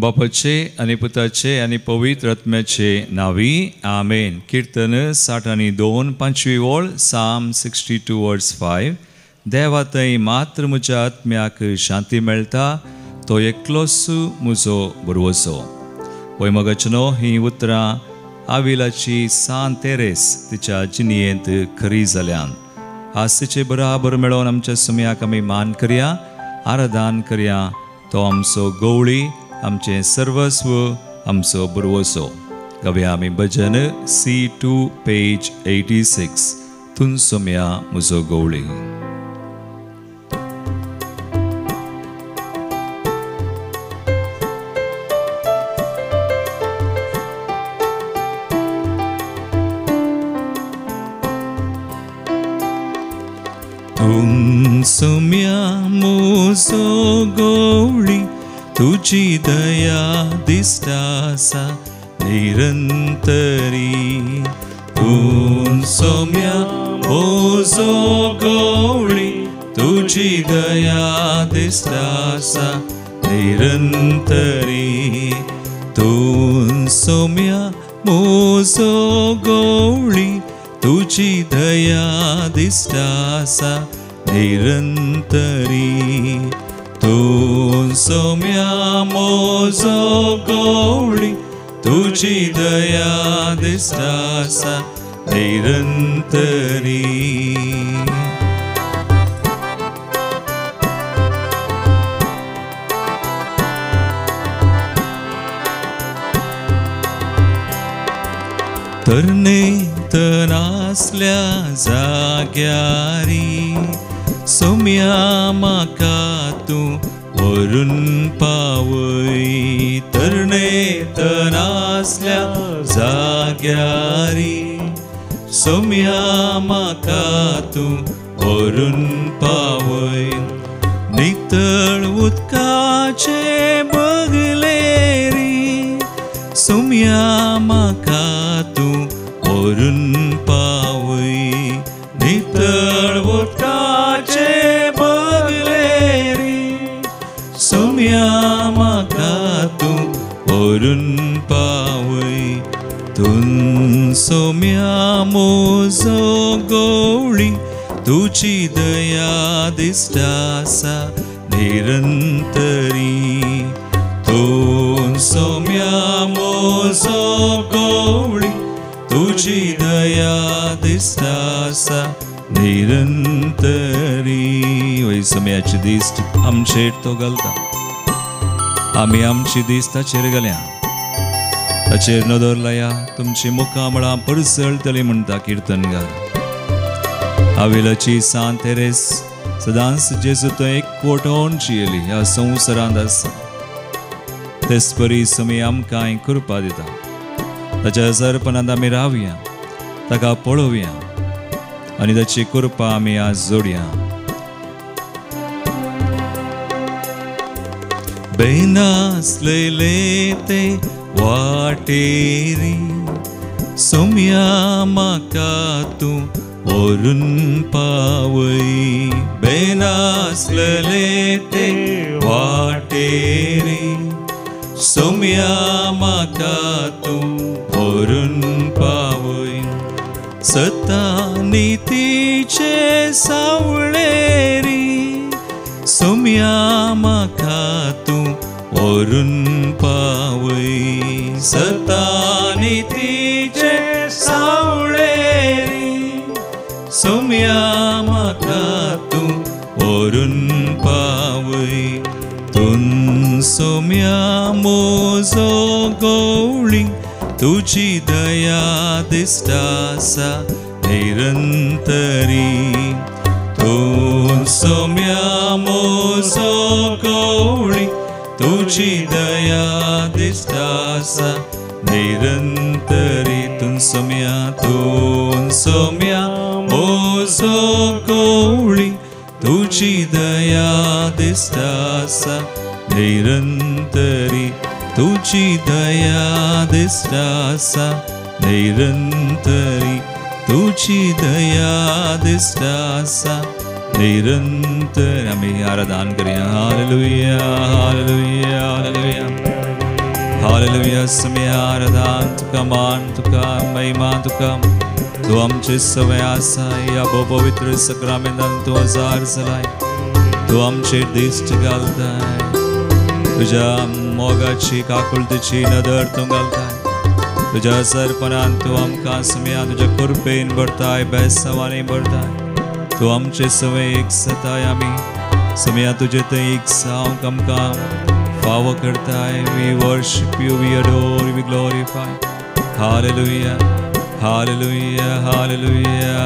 बापाचे आणि पुताचे आणि पवित्र आत्म्याचे नावी आमेन. कीर्तन 62 ओळ, साम 62 वर्स 5. देवा थंय मात्र म्हज्या आत्म्याक शांती मेळटा, तो एकलोच म्हजो बरवसो. वैमगचनो ही उतरां आविलाची सान तेरेस तिच्या जिणयेंत खरी जाल्यान. आज तिचे बराबर मेळोन आमच्या समयाक आमी मान करया, आराधन करया. तो आमचो गवळी, आमचे सर्वस्व, आमचो बरवसो. गावया आमी भजन C2 पेज 86. तुन सोम्या म्हजो गवळी. तुन सोम्या म्हजो गवळी, तुझी दया दिसता निरंतरी. तुन सोम्या म्हजो गवळी, तुझी दया दिसता निरंतरी. तुन सोम्या म्हजो गवळी, तुझी दया दिसता निरंतरी. तुन सोम्या म्हजो गवळी, तुझी दया दिसता निरंतरी. तरणे तनासल्या जाग्यारी, सोम्या म्हाका तूं व्हरून पावय. तरणे तनासल्या जाग्यारी, सोम्या म्हाका तूं व्हरून पावय. नितळ उदकाचे बगलेरी, सोम्या म्हाका तूं व्हरून पावय. नितळ उदकाचे बगलेरी, सोम्या म्हाका तूं व्हरून पावय. तुन सोम्या म्हजो गवळी, तुझी दया दिसता निरंतरी. तुन सोम्या म्हजो गवळी, तुझी दया दिसता निरंतरी. वय समयाची दिस्त आमचेर तो घालता, आमी आमची दिस्त ताचेर घाल्या. ताचेर नदर लाया, तुमची मुखां मळां परसळटली म्हणटा कीर्तनगार. आविलाची सान तेरेस सदांच जेजू तो एकवटोन जियेली ह्या संवसारांत आसा. तेच परी समय आमकां कृपा दिता. ताच्या हजरपणांत आमी रावया, ताका पळोवया आनी ताची कृपा आमी आज जोडया. बेनासलेले ते वाटेरी, सोम्या म्हाका तूं व्हरून पावय. बेनासलेले ते वाटेरी, सोम्या म्हाका तूं व्हरून पावय. सत्ता नितीचे सावळेरी, सोम्या म्हाका तूं व्हरून पावय. सत्ता नितीचे सावळेरी, सोम्या म्हाका तूं व्हरून पावय. तुन सोम्या म्हजो गवळी, तुझी दया दिसता निरंतरी. तुन सोम्या म्हजो गवळी, तुझी दया दिसता निरंतरी. तुन सोम्या म्हजो गवळी, तुझी दया दिसता निरंतरी. तुझी दया दिसता निरंतरी. तुझी दया दिसता निरंतर. आम्ही आराधन करूया. Hallelujah hallelujah hallelujah. हालेलुया समय आराधना तुका मान तुका महिमा तुका तू आमचे सवय आसा या पवित्र सक्रामेंतान तू हजार चलाय तू आमचे दिश्ट घालताय तुझ्या मोगाची काकुळतेची नदर तू घालताय तुझ्या सरपणान तू आमकां समया तुझ्या कृपेन भरताय बेसवाने भरताय तू आमचे सवय एक सताय आमी समया तुझे थंय एक सावंक आमकां फावो करताय we worship you we adore we glorify hallelujah hallelujah hallelujah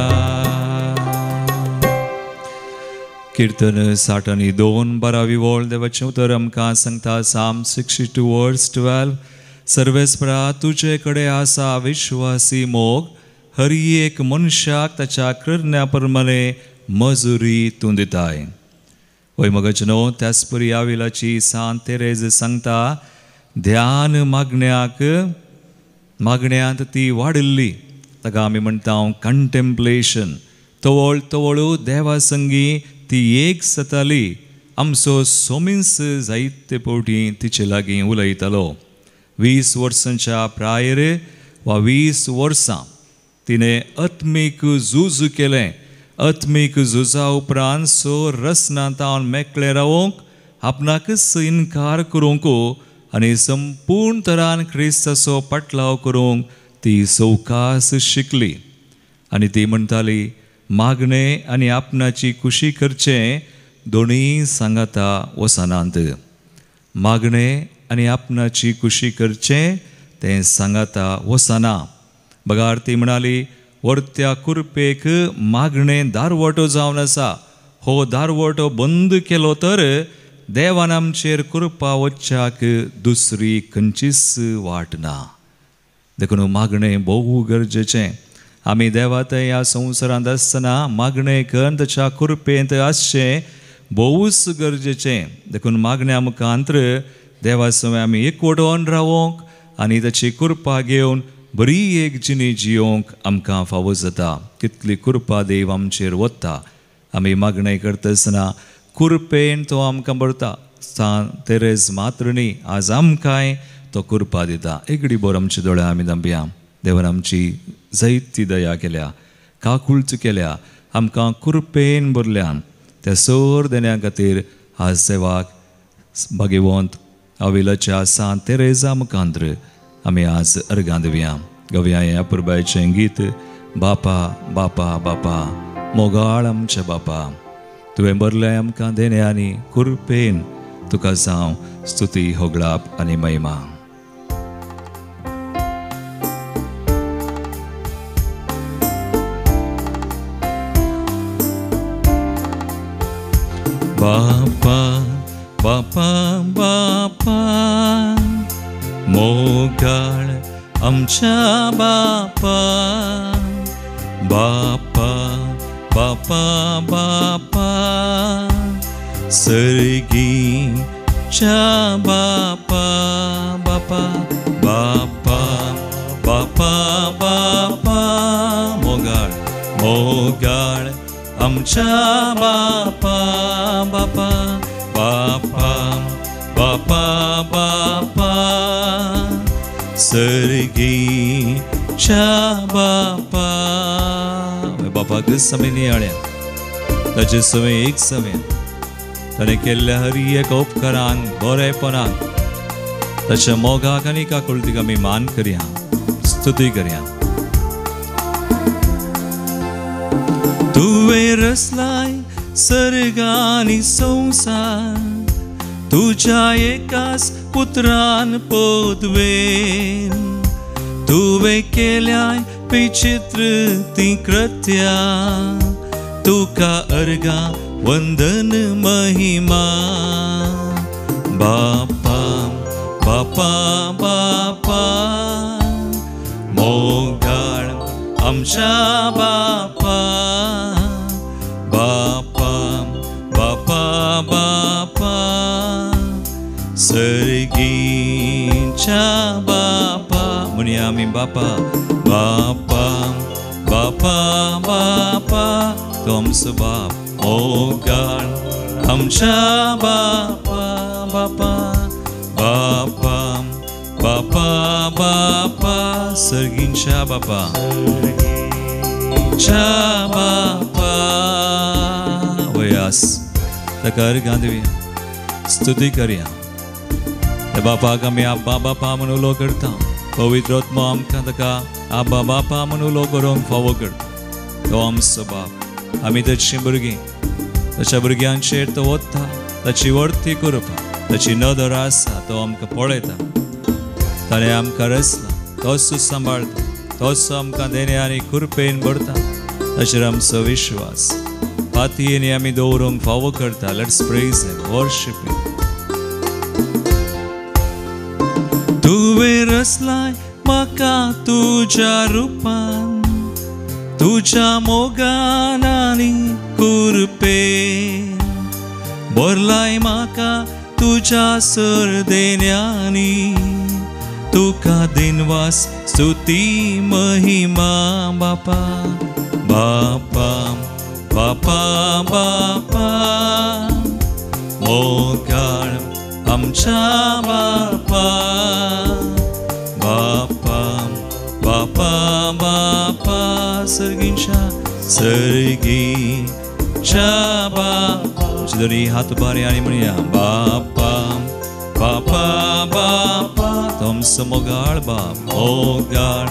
कीर्तन 62 12वी ओळ देवाचें उतर आमकां सांगता साम 62 वर्स 12 सर्वेस्परा तुजे कडे आसा विश्वासी मोग हर एक मनशाक ताच्या कृत्या प्रमाणे मजुरी तूं दिताय वय मगचनो त्याच परी आविलाची सांत तेरेज सांगता ध्यान मागण्यांत ती वाडिल्ली ताका आमी म्हणटा कंटेम्पलेशन तवळ तवळू देवा संगी ती एक सताली आमचो सोमिन्स जायते फावटी तिचे लागीं उलयतालो 20 वर्सांच्या प्रायर वा 20 वर्सां तिणें आत्मीक झूज केलें आत्मीक झुजा उपरांत सो रसनांतावन मेकळे रावूंक आपणाकच इन्कार करूंक आनी संपूर्ण तरान क्रिस्ताचो पाटलाव करूंक ती सवकास शिकली आनी ती म्हणटाली मागणे आनी आपणाची खुशी करचें दोनी सांगाता वसनांत मागणे आनी आपणाची खुशी करचें तें सांगाता वसना बगार ती म्हणाली वर्त्या कुरपेक मागणें दारवटो जावन आसा हो दारवटो बंद केलो तर देवान आमचेर कृपा वच्चाक दुसरी खंयचीच वाट ना देखून मागणें भोव गरजेचें आमी देवा थंय ह्या संवसारांत आसतना मागणें करून ताच्या कृपेंत आसचें भोवूच गरजेचें देखून मागण्या मुखांतर देवा सवय आमी एकवटोन रावोंक आनी ताची कृपा घेवन बरी एक जिणी जियोंक आमकां फावो जाता कितली कृपा देव आमचेर वता आमी मागणें करता आसतना कृपेन तो आमकां भरता सांत तेरेज मात्र न्ही आज आमकांय तो कृपा दिता एकडी बोर आमच्या दोळ्या आमी धांपया देवान आमची जायती दया केल्या काकुळच केल्या आमकां कृपेन भरल्यान त्या सर देण्या खातीर आज सेवाक भाग्यवंत अविलाच्या सांत तेरेजा मुखांतर आमी आज अर्गां दिवया गवया ह्या पुरबायचें गीत बापा बापा बापा मोगाळ आमच्या बापा तुवें भरलें आमकां देण्यांनी कृपेन तुका जावं स्तुती होगळाप आनी महिमा बापा बापा बापा मोगाळ आमच्या बापा बापा बापा बापा सर्गीच्या बापा बापा बापा बापा बापा मोगाळ मोगाळ आमच्या बापा बापा बापा बापा बापा सर्गीच्या बापा बापाक समय नियाळ्या ताचे समय एक समय ताणें केल्ल्या हर एक उपकारांक बरेपणाक ताच्या मोगाक आनी काकुळतीक आमी मान करया स्तुती करया तुवें रचलाय सर्गानी संवसार तुझ्या एकाच पुत्रान पोदवेन तुवें केल्याय विचित्र ती कृत्या तुका अर्गा वंदन महिमा बापा बापा बापा मोगाळ आमच्या बापा बापा बापा बापा सर्गीच्या बापा म्हणया आमी बापा बापा बापा बापा तो आमचो बाप मोगाळ आमच्या बापा बापा बापा बापा बापा सर्गींच्या बापा च्या बापा वयास ताका अर्गां दिवया स्तुती करया त्या बापाक आमी आब्बा बापा म्हणून उलो करता पवित्र आत्मा आमकां ताका आब्बा बापा म्हणून उलो करूंक फावो करता तो आमचो बाप आमी ताची भुरगीं ताच्या भुरग्यांचेर तो वता ताची वर्ती करपाक ताची नदर आसा तो आमकां पळयता ताणें आमकां रचला तोच सांबाळता तोच आमकां देणे आनी कृपेन भरता ताचेर आमचो विश्वास पातयेनी आमी दवरूंक फावो करता लेट्स प्रेज हिम वर्शिप हिम तुवें रचलाय म्हाका तुज्या रुपान तुज्या मोगान आनी कृपेन भरलाय म्हाका तुज्या सरदेण्यांनी तुका दिनवास स्तुती महिमा बापा बापा बापा बापा मोगाळ आमच्या बापा बापा बापा बापा सर्गींच्या सर्गीच्या बापा दोन्ही हात बारे आणि म्हणूया बापा बापा बापा तुमचं मोगाळ बाप मोगाळ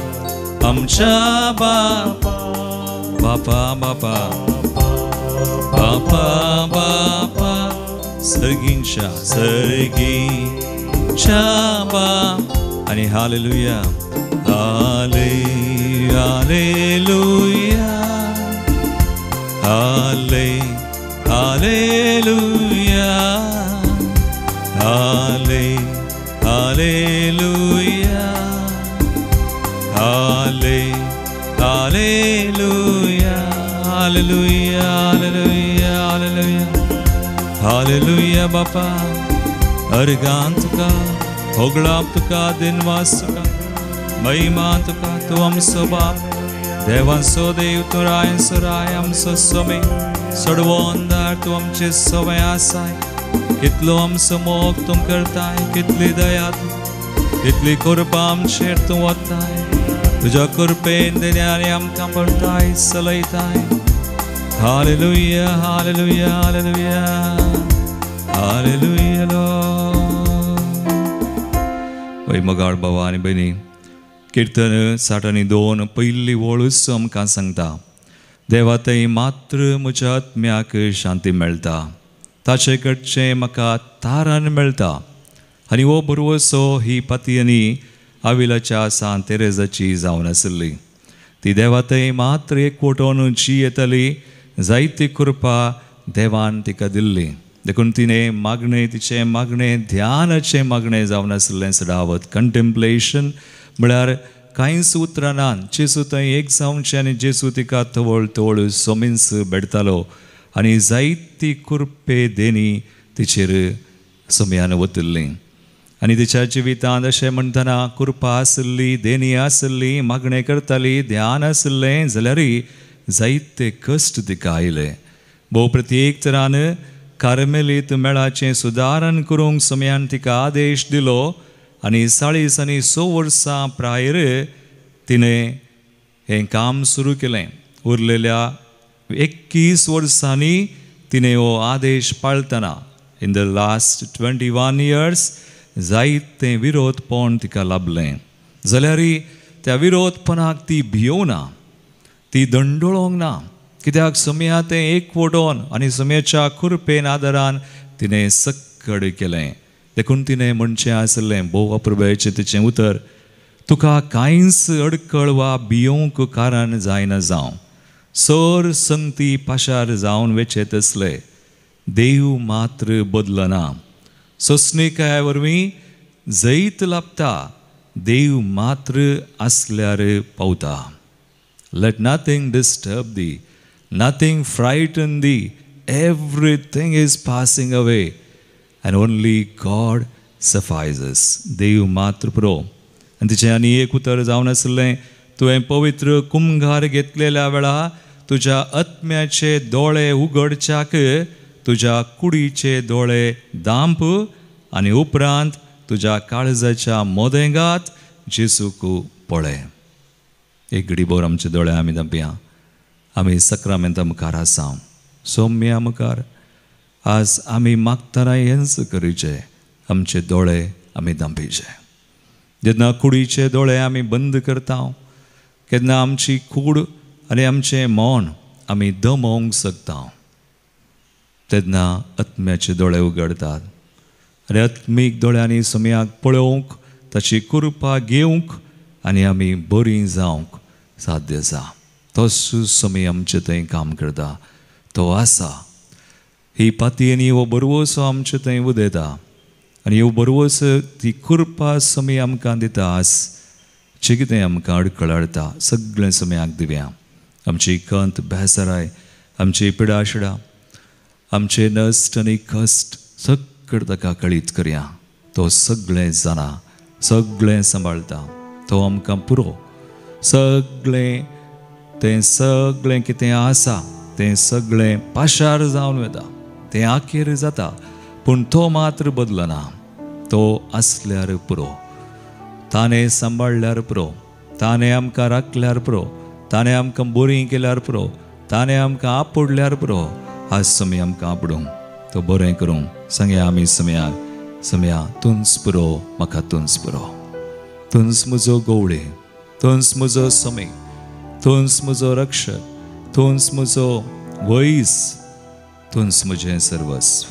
आमच्या बापा बापा बापा बापा बापा सर्गींच्या सर्गीच्या बाप आणि हालेलुया हाले हालेलुया हाले हालेलुया हाले हालेलुया हाले hallelujah hallelujah hallelujah hallelujah hallelujah बापा अर्गां तुका होगळाप तुका दिनवास तुका महिमा तुका तूं आमचो बाप देवांचो देव तूं रायांचो राय आमचो सोमे सडवो अंधार तूं आमचे सोमे आसाय कितलो आमचो मोग तूं करताय कितली दया तूं कितली कृपा आमचेर तूं वताय तुज्या कृपेन देण्यानी आमकां भरताय चलयताय हालेलुया हालेलुया हालेलुया हालेलुया वय मोगाळ भावा आनी भयणी कीर्तन 62 पयली वळूच आमकां सांगता देवा थंय मात्र म्हज्या आत्म्याक शांती मेळटा ताचे कडचें म्हाका तारण मेळटा आनी हो बरवसो ही पातयेनी आविलाच्या सान तेरेजाची जावन आसली ती देवा थंय मात्र एकवटून जी येतली जायती कृपा देवान तिका दिल्ली देखून तिणें मागणें तिचें मागणें ध्यानाचें मागणें जावन आसलें सदावत कंटेम्पलेशन म्हळ्यार कांयच उतरनान जेसू थंय एक जावचें आनी जेसू तिका तवळ तवळ सोमिन्स बेडतालो आनी जायती कृपे देणी तिचेर सोम्यान वतल्लीं आनी तिच्या जिवितांत अशें म्हणटना कृपा आसली देणी आसली मागणें करताली ध्यान आसलें जाल्यारय जायते कश्ट तिका आयले भोव प्रत्येक तरान कार्मेलीत मेळाचें सुदारण करूंक सोम्यान तिका आदेश दिलो आनी 40 आनी 6 वर्सां प्रायर तिणें हें काम सुरू केलें उरलेल्या 21 वर्सांनी तिणें हो आदेश पाळतना इन द लास्ट 21 years जायते विरोधपण तिका लाभलें जाल्यारय त्या विरोधपणाक ती भियोना ती दंडोळोंक ना कित्याक सोम्या तें एकवटोन आनी सोम्याच्या कृपेन आदारान तिणें सक्कड केलें देखून तिणें म्हणचें आसलें भोव अप्रभेचें तिचें उतर तुका कांयच अडकळ वा भियोंक कारण जायना जावं सर संगती पाशार जावन वेचेत असले देव मात्र बदलना सोंसणेकाय वरवीं जैत लाभता देव मात्र आसल्यार पावता let nothing disturb thee nothing frighten thee everything is passing away and only God suffices देव मात्र पुरो आनी तिचें आनी एक उतर जावन आसलें तुवें पवित्र कुंभार घेतलेल्या वेळा तुज्या आत्म्याचे दोळे उगडच्याक तुज्या कुडीचे दोळे दांप आनी उपरांत तुझ्या काळजाच्या मोदेंगात जेसूक पळय. एक घडीभर आमचे दोळे आमी धांपया. आमी सक्रामेंता मुखार आसा. सौम्या मुखार आज आमी मागतना हेंच करूचे. आमचे दोळे आमी धांपीचे. जेन्ना कुडीचे दोळे आमी बंद करता, केन्ना आमची कूड आनी आमचें मौन आमी दमोवंक शकता, तेन्ना आत्म्याचे दोळे उगडतात आनी आत्मीक दोळ्यांनी सौम्याक पळोवंक, ताची कृपा घेवंक आनी आमी बरीं जावंक साध्य आसा. तोच सौम्य आमचे थंय काम करता. तो आसा. ही पाती आनी हो बरवसो आमचे थंय उदेता आनी ह्यो बरवस ती कृपा सौम्य आमकां दिता. आज जे कितें आमकां अडखळटा सगळें सौम्याक दिव्या. आमची कंत बेसाराय, आमची पिडाशिडा, आमचे नश्ट आनी कश्ट सगळें ताका कळीत करया. तो सगळें जाणा, सगळें सांबाळटा. तो आमकां पुरो. सगळें तें सगळें कितें आसा तें सगळें पाशार जावन वता, तें आखेर जाता, पूण तो मात्र बदलना. तो आसल्यार पुरो. ताणें सांबाळल्यार पुरो. ताणें आमकां राखल्यार पुरो. ताणें आमकां बरीं केल्यार पुरो. ताणें आमकां आपडल्यार पुरो. आज सौम्य आमकां आपडूंक, तो बरें करूंक सांगया आमी सौम्याक. सौम्या तूंच पुरो, म्हाका तूंच पुरो. तूंच म्हजो गवळी, तूंच म्हजो सौम्य, तूंच म्हजो रक्षक, तूंच म्हजो वैस, तूंच म्हजें सर्वस्व.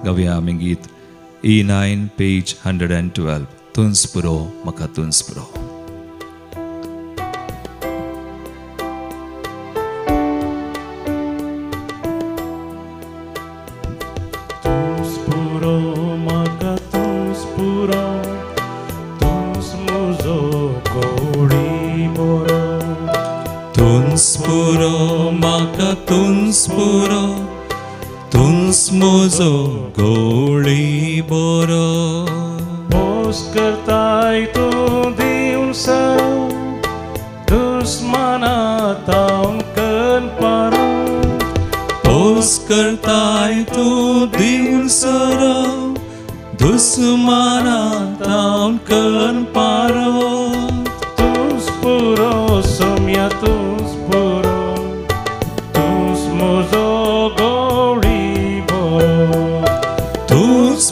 गावया आमी गीत E9 पेज 112. तूंच पुरो, म्हाका तूंच पुरो. Mozo goli boro Pos kertai tu diunsa Dus mana taun ken paro Pos kertai tu diunsa Dus mana taun ken paro Dus puro somya dus puro Dus mozo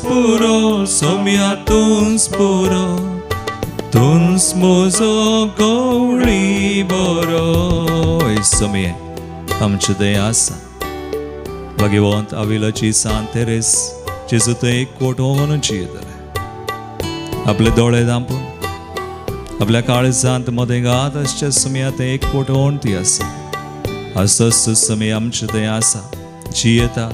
puro somya tuns puro tuns mozo goli boro. Sौम्य आमचे थंय आसा. भाग्यवंत आविलाची सांत Therese जेजू थंय एकवटून जियेतले. आपले दोळे धांपून आपल्या काळजांत मोदेंगात आसच्या सौम्या थंय एकवटून ती आसा. असोच सौम्य आमचे थंय आसा. जियेता,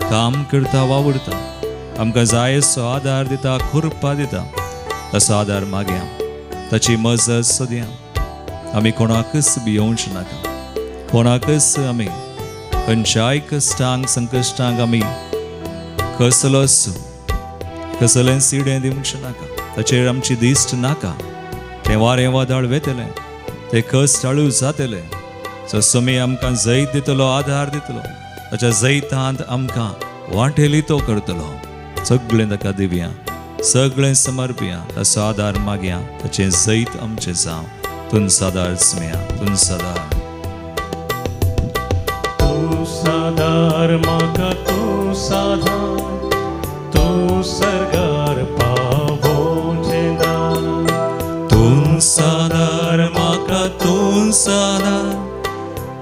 काम करता, वावुरता, आमकां जाय असो आदार दिता, कृपा दिता. तसो आदार मागया, ताची मजत सोदया. आमी कोणाकच भियोंच नाका. कोणाकच आमी खंयच्याय कश्टांक संकश्टांक आमी कसलें सिडें दिवंक नाका. ताचेर आमची दिश्ट नाका. तें वारें वादळ वेतलें, तें कश्ट हळू जातले. सो सौम्य आमकां जैत दितलो, आदार दितलो. ताच्या जैतांत आमकां वांटेली तो करतलो. सगळें ताका दिवया, सगळें समर्पया. ताचो आदार मागया. ताचें जैत आमचें जावं. तुंच आदार सौम्या, तुंच आदार. तुंच आदार म्हाका, तुंच आदार. तूं सरगार पावोचें दार. तुंच आदार म्हाका, तुंच आदार.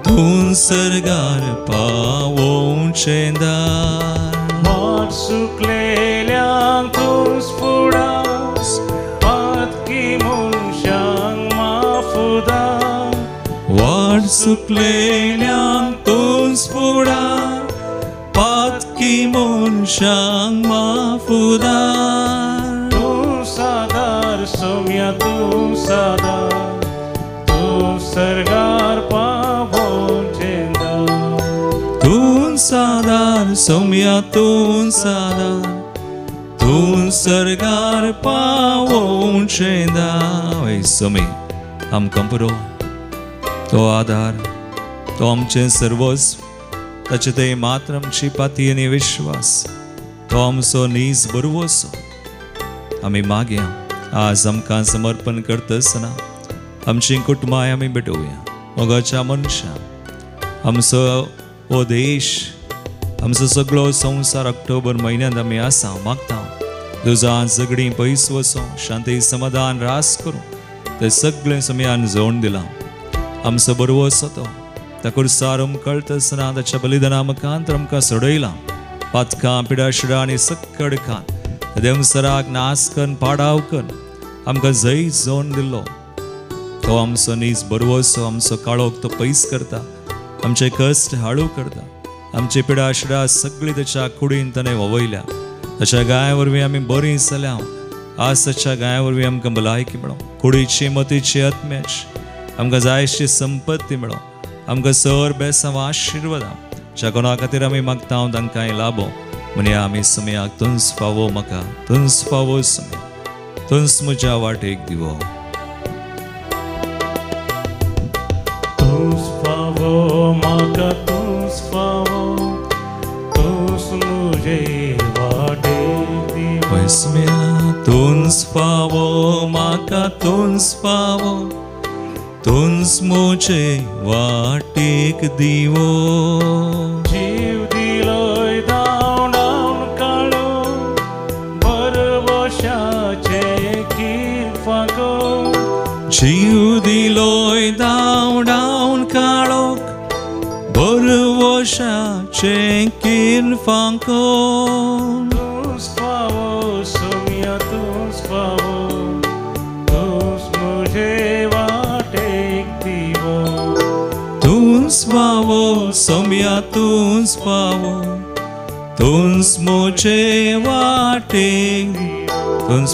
तूं सरगार पावोचें दार. वाट सुकलेल्यांक तूंच फुडार. पातकी मनशांक माफुदार. वाट सुकलेल्यांक तूंच फुडार. पातकी मनशांक माफुदार. तूंच आदार सौम्या, तूंच आदार. तूं सरगार पावोचें दार. तूंच आदार सौम्या, तूंच आदार. तूं सरगार पावोचें दार. सौम्य आमकां पुरो. तो आदार, तो आमचें सर्वस्व. ताचे थंय मात्र आमची पाती आनी विश्वास. तो आमचो नीज बरवसो. आमी मागया आज आमकां समर्पण करता आसतना आमची कुटुंबां आमी भेटोवया मोगाच्या मनशां आमचो हो देश आमचो सगळो संवसार ऑक्टोबर म्हयन्यांत आमी आसा मागता तुझा झगडी पयस वचो शांती समाधान रास करूं ते सगळें समेयान जोडून दिलां आमचो बरो असो तो त्या कुर्सार कळटा आसतना ताच्या बलिदाना मुखांतर आमकां सोडयलां पातकां पिडाशिडां आनी सक्कड खान देवसराक नास करून पाडाव करून आमकां जय जोडून दिल्लो तो आमचो नीज बरो असो आमचो काळोख तो पयस करता आमचे कश्ट हाळू करता आमची पिडाशिडां सगळीं ताच्या कुडीन ताणें ववयल्या ताच्या गाया वरवीं आमी बरीं जाल्या आज ताच्या गाया वरवीं आमकां भलायकी मेळो कुडीची मतीची आत्म्याची आमकां जायशी संपत्ती मेळो आमकां सर बेसांव आशिर्वादां ज्या कोणा खातीर आमी मागता तांकांय लाभो म्हणे आमी समयाक तुंच फावो म्हाका तुंच फावो समय तुंच म्हज्या वाटेक दिवो तुंच फावो म्हाका तुंच फावो तुंच म्हजे वाटेक दिवो समया तुंच फावो म्हाका तुंच फावो तुंच मोचे वाटेक दिवो जीव दिलोय दावडावन काळो बरवशाचे कीर फागो जीव दिलोय दावडावन काळोख बरवशाचे कीर फांको तुंच फावो सोम्या तुंच फावो तुंच म्हजे तुंच फावो सोम्या तुंच फावो तुंच मोचे वाटेक तुंच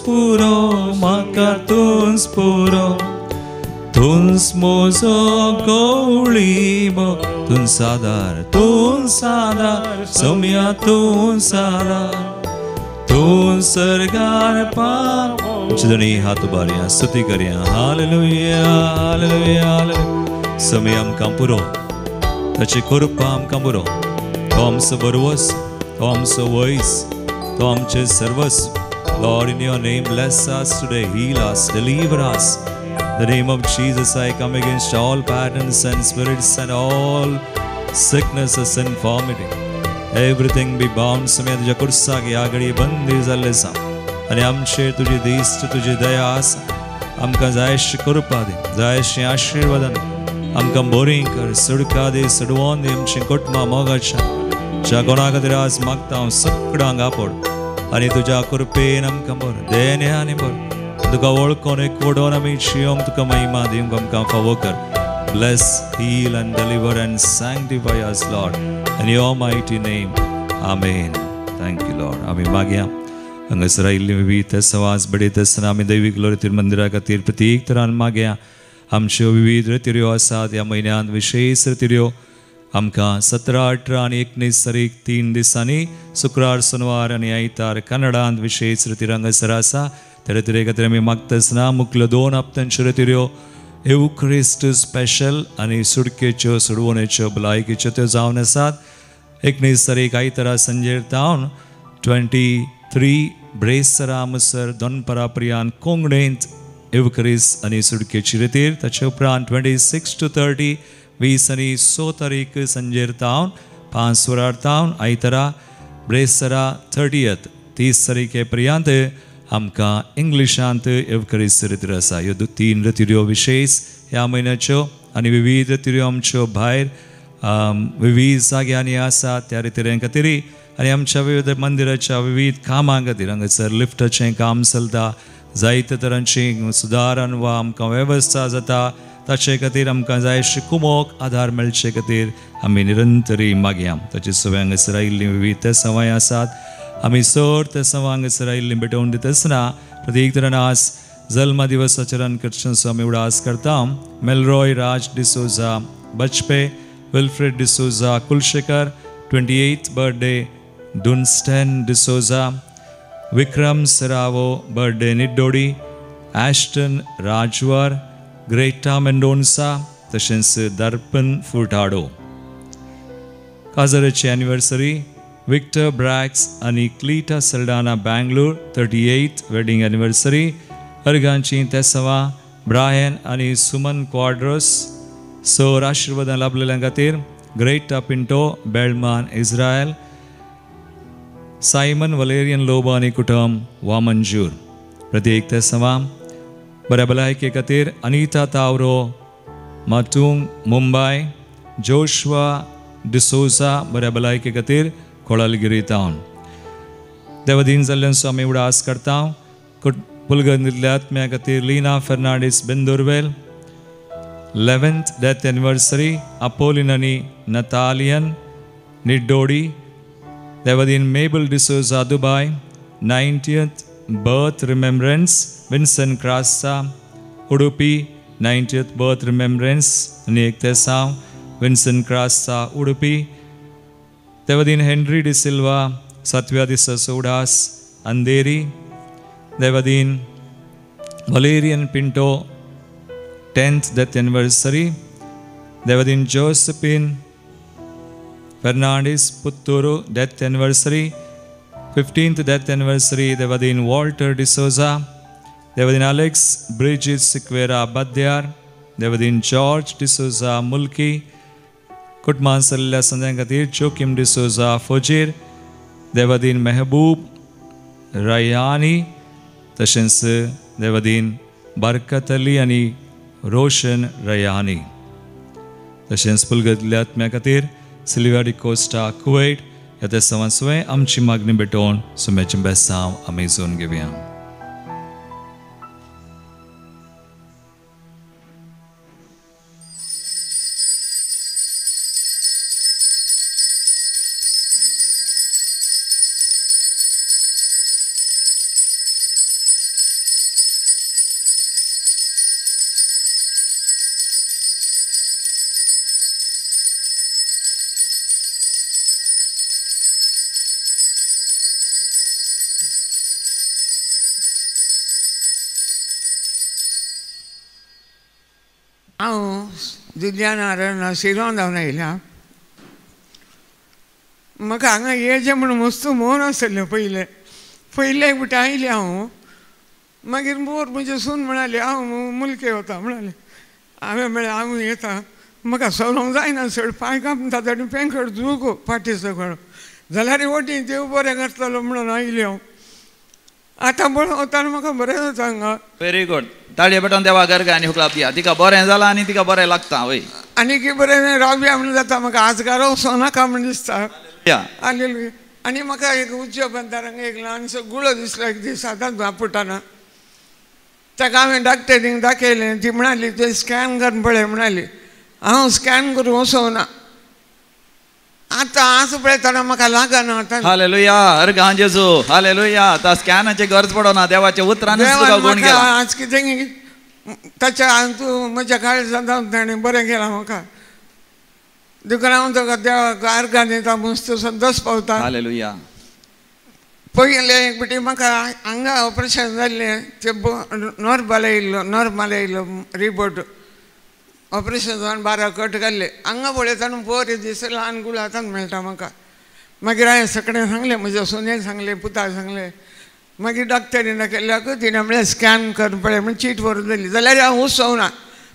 पुरो म्हाका तुंच पुरो तुंच मोजो गवळीबो तुंच आदार सोम्या तुंच आदार तुंच सरगार पावो दोनी हात उबारया स्तुती करया हालेलुया हालेलुया हालेलुया समय आमकां पुरो ताची कृपा आमकां पुरो तो आमचो बरवस तो आमचो वैस तो आमचे सर्वस्व Lord, in your name, bless us today, heal us, deliver us. In the name of Jesus, I come against all patterns and spirits and all sicknesses and infirmity. Everything be bound. समय तुझ्या कुर्साक ह्या घडी बंदी जाल्ले आसा आनी आमचेर तुजी दिश्ट तुजी दया आसा आमकां जायशी कृपा दी जायशी आशिर्वादान आमकां बरी कर सुडका दी सुडवोन दी आमची कुटुंबां मोगाच्या ज्या कोणा खातीर आज मागता हांव सगळ्यांक आपड आनी तुज्या कृपेन आमकां बर देण्यानी बर तुका वळखोन एकवडोन आमी जियोंक तुका महिमा दिवंक आमकां फावो कर bless heal and deliver and sanctify us Lord in your mighty name amen thank you Lord आमी मागया हांगासर आयिल्ली विविध सवास बडयत आसतना आमी दैवीक ग्लोरी तिरुमंदिरा खातीर प्रत्येक तरान मागया आमच्यो विविध रितिऱ्यो आसात ह्या म्हयन्यांत विशेश रितिऱ्यो आमकां 17, 18 आनी 19 तारीख 3 दिसांनी शुक्रार सोनवार आनी आयतार कन्नडांत विशेश रिती हांगासर आसा त्या रितीरे खातीर आमी मागता आसतना मुख्य 2 हप्त्यांच्यो रितिऱ्यो एवक्रिस्ट स्पेशल आनी सुडकेच्यो सुडवणेच्यो भलायकेच्यो त्यो जावन आसात 19 तारीख आयतारा संजेर तावन 23 ब्रेसरा हांगासर दोनपरा पर्यान कोंगडेंत एवक्रिस्ट आनी सुडकेची रितीर ताचे उपरांत 26 to 30 20 आनी 6 तारीख संजेर तावन 5 वरार तावन आयतारा ब्रेसरा 30 तारीखे पर्यंत आमकां इंग्लिशांत एवकरिस्त रितीर आसा ह्यो 3 रितिऱ्यो विशेश ह्या म्हयन्याच्यो आनी विविध रितिऱ्यो आमच्यो भायर विविध जाग्यांनी आसा त्या रितिऱ्यां खातीर आनी आमच्या विविध मंदिराच्या विविध कामां खातीर हांगासर लिफ्टाचें काम चलता जायते तरांची सुदारण वा आमकां वेवस्था जाता ताचे खातीर आमकां जायशे कुमोक आधार मेळचे खातीर आमी निरंतरी मागया ताची सवय हांगासर आयिल्ली विविध ते सवाय आसात आमी सर ते सवाय हांगासर आयिल्ली भेटोवन दिता आसतना प्रत्येक तरान आज जल्म दिवसाचेर करचें आमी उडास करता Melroy Raj D'Souza Bajpe Wilfred D'Souza Kulshekar 28th birthday Dunstan D'Souza Vikram Saravo birthday Niddodi Aston राजवार ग्रेटा मेंडोन्सा तशेंच दर्पण फुटाडो काजराची एनिवर्सरी विक्टर ब्रॅक्स आणि Clita Saldanha Bangalore 38th wedding anniversary. अर्गांची तेसवा ब्रायन आणि सुमन क्वाड्रस सर आशिर्वादां लाभलेल्या खातीर. ग्रेटा पिंटो बेळमान इस्रायल. सायमन वलेरियन लोबो आणि कुटुंब वामंजूर. प्रत्येक तेसवा बऱ्या भलायके खातीर अनिता तावरो मातुंग मुंबय. जोशुआ डिसोजा बऱ्या भलायके खातीर कोळालगिरी टावन. देवदीन जाल्ल्यान स्वामी उडास करता. पुलगंदिल्ल्या आत्म्या खातीर Leena Fernandes Bendurwell. 11th death anniversary Apolin आणि नतालियन निड्डोडी. देवदीन Mabel D'Souza Dubai. 90th birth remembrance Vincent Crasta Udupi. 90th birth remembrance आणि एक तेसाव विन्सेंट क्रास्ता उडुपी. देवदीन हेनरी डिसिल्वा 7व्या दिसा उडास अंधेरी. देवदीन Valerian Pinto 10th death anniversary. देवदीन Josephine Fernandes Puttur death anniversary. 15th death anniversary देवदीन वॉल्टर डिसोजा. देवदीन अलेक्स ब्रिजिट सिक्वेरा बद्यार. देवदीन जॉर्ज डिसोजा मुल्की. कुटुंबान सल्ल्या संध्या खातीर जोकिम डिसोजा फोजीर. देवदीन मेहबूब रयानी. तशेंच देवदीन बरकत अली आणि रोशन रयानी. तशेंच पुलगदिल्ल्या आत्म्या खातीर सिल्विया डिकोस्टा कुवेट. ह्या तेसावां स्वय आमची मागणी भेटोवन सुम्याचें बेसांव आमी जोन घेवया. हांव जुलियानार शिरोन जावन आयल्या. म्हाका हांगा येजें म्हणून मस्त मोन आसलें पयले बिटा आयलें हांव. मागीर मोर म्हजे सून म्हणाले हांव मुलके वता म्हणाले. हांवें म्हळें हांव येता. म्हाका सोलोंक जायना चड पांय कापता ताणें पेंकड झूक फाटी सकळ जाल्यार वटी देव बरें करतलो म्हणून आयलें हांव. आतां बरें वताना म्हाका बरें जाता हांगा. Very good. ताळये पेटोवन देवा गर्ग आनी हुकलाप दिया. तिका बरें जालां आनी तिका बरें लागता. वय आनी की बरें रावया म्हणून जाता. म्हाका आजगार वचों नाका म्हण दिसता. आलेली आनी म्हाका एक उज्जो बंदारांक एक ल्हानसो गुळो दिसलो एक दीस आतां आपुटाना. ताका हांवें डॉक्टरींक दाखयलें. ती म्हणाली ते स्कॅन करून पळय म्हणाली. हांव स्कॅन करून वचों ना. आतां आज पळयतना म्हाका लागना. हालेलुया. अर्गां जेजू. हालेलुया. आतां स्कॅनाची गरज पडना. देवाच्या उतरांनी तुका गुण गेला. आज कितें ताच्या तूं म्हज्या काळजांत ताणें बरें केलां म्हाका. दुकान हांव तुका देवाक अर्गां दिता मस्त संतोश पावता. हालेलुया. पयले एक बिटी म्हाका हांगा ऑपरेशन जाल्लें. ते नॉर्मल येयल्लो रिपोर्ट. ऑपरेशन जावन 12 कट घाल्ले. हांगा पळयतना बरें दीस ल्हान गुळ हातान मेळटा म्हाका. मागीर हांवें सगळें सांगलें म्हज्या सुनेक सांगलें पुताक सांगलें. मागीर डॉक्टरीन दाखयल्याक तिणें म्हळें स्कॅन करून पळय म्हण चीट व्हरून दिली. जाल्यार हांव वचों ना.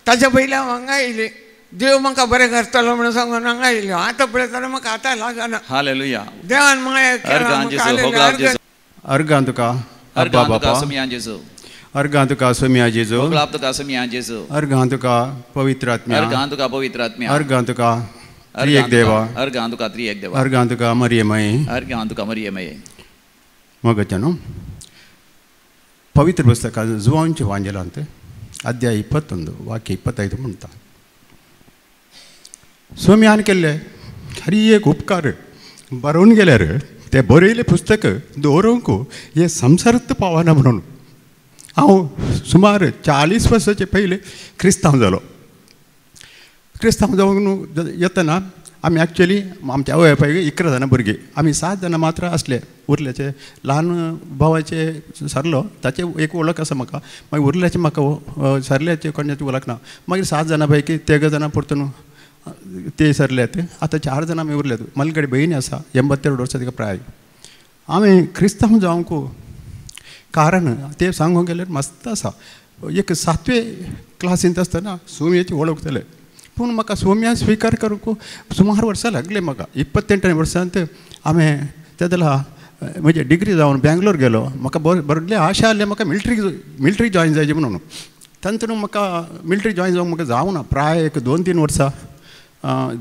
ताच्या पयलीं हांव हांगा येयलें. देव म्हाका बरें करतलो म्हणून सांगून हांगा येयल्यो. आतां पळयतना म्हाका आतां लागना. हालेलुया. देवान माया केला. अर्गां तुका अब्बा बापा. अर्गां तुका सोम्या जेजू. अर्गां तुका पवित्र आत्म्या. अर्गां तुका त्रिएक देवा. अर्गां तुका मरियमये. मगचनो पवित्र पुस्तक जुवांचे वांजलांत अध्याय 21 वाक्य 25 म्हणटा. सोम्यान केल्ले खरी एक उपकार बरोवन गेल्यार ते बरयले पुस्तक दवरूंक हे संवसारांत पावना म्हणून हांव सुमार 40 वर्साचे पयले क्रिस्तांव जालो. क्रिस्तांव जावंक येतना आमी एक्चुअली आमच्या आवय बापायक 11 जाणां भुरगीं. आमी 7 जाणां मात्र आसले. उरल्याचे ल्हान भावाचे सरलो ताचे एक वळख आसा म्हाका. मागीर उरल्याचे म्हाका सरल्याचे कोणाची वळख ना. मागीर 7 जाणां पैकी 3 जाणां परतून ते सरलेत. आता 4 जाण आमी उरलेत. म्हजे कडेन बहीण आसा 82 वर्सां तिका प्राय. हांवें क्रिस्तांव जावंक कारण ते सांगूंक गेल्यार मस्त आसा. एक 7वे क्लासींत आसतना सोम्याची वळख जाले. पूण म्हाका सोम्या स्विकार करूंक सुमार वर्सां लागले. म्हाका 28 वर्सांत हांवें तेदला म्हजी डिग्री जावन बेंगलोर गेलो. म्हाका बरले आशा आहले म्हाका मिलिटरी जॉयन जायचे म्हणून. तांतून म्हाका मिलिटरी जॉयन जावंक म्हाका जावना. प्राय एक 2-3 वर्सां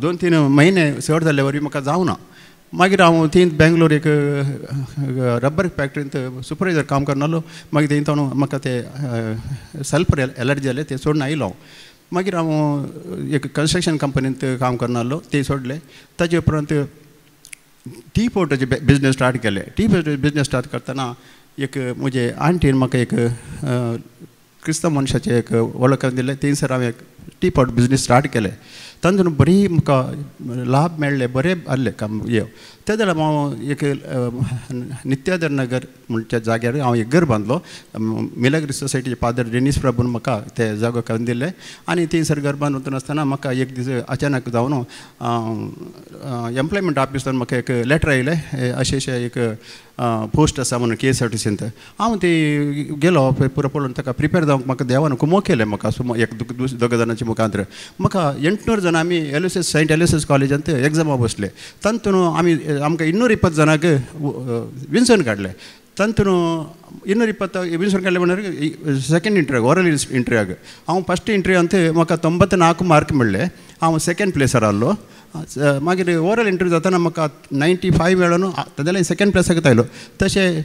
2-3 म्हयने चड जाल्ले वरी म्हाका जावना. मागीर हांव थंय बेंगलोर एक रबर फॅक्टरींत सुपरवायझर काम करनालो. मागीर थंय ताणून म्हाका ते सल्फर एलर्जी जाले ते सोडून आयलो हांव. मागीर हांव एक कन्स्ट्रक्शन कंपनींत काम करनालो ते सोडले. ताजे उपरांत टी पोर्टाचे बिजनेस स्टार्ट केले. टी पोर्टाचे बिजनेस स्टार्ट करतना एक म्हजे आंटीन म्हाका एक क्रिस्तांव मनशाचे एक वळख दिले. थंयसर हांवें टी पोर्ट बिजनेस स्टार्ट केले. तातूंत बरी म्हाका लाभ मेळ्ळे, बरें आहले काम. हे ते जाल्यार हांव एक नित्यादर नगर म्हणच्या जाग्यार हांव एक घर बांदलो. मिलाग्री सोसायटीचे फादर डेनिस प्रभून म्हाका ते जागो करून दिले. आनी थंयसर घर बांदून आसतना म्हाका एक दीस अचानक जावन एम्प्लॉयमेंट ऑफिसांत म्हाका एक लेटर आयलें अशें एक पोस्ट आसा म्हणून KSRTCंत. हांव ती गेलो पुरो पळोवन ताका प्रिपेर जावंक म्हाका देवान कुमो केलें. म्हाका एक 2 जाणांच्या मुखांतर म्हाका 800 जाणां आमी सेंट एलोयसियस कॉलेजांत एग्जामा बसले. तातूंत आमकां 220 जाणांक विन्सन काडले. तातूंत 220 विन्सन काडले म्हणल्यार सेकेंड इंटरव्यू ओरल इंटरव्यूक हांव फस्ट इंटरव्यूंत म्हाका 94 मार्क मेळ्ळे. हांव सेकेंड प्लेसार आहलो. मागीर ओरल इंटरव्यू जाताना म्हाका 95 मेळ्ळो न्हू. तेन्ना सेकेंड प्लेसाक आयलो. तशें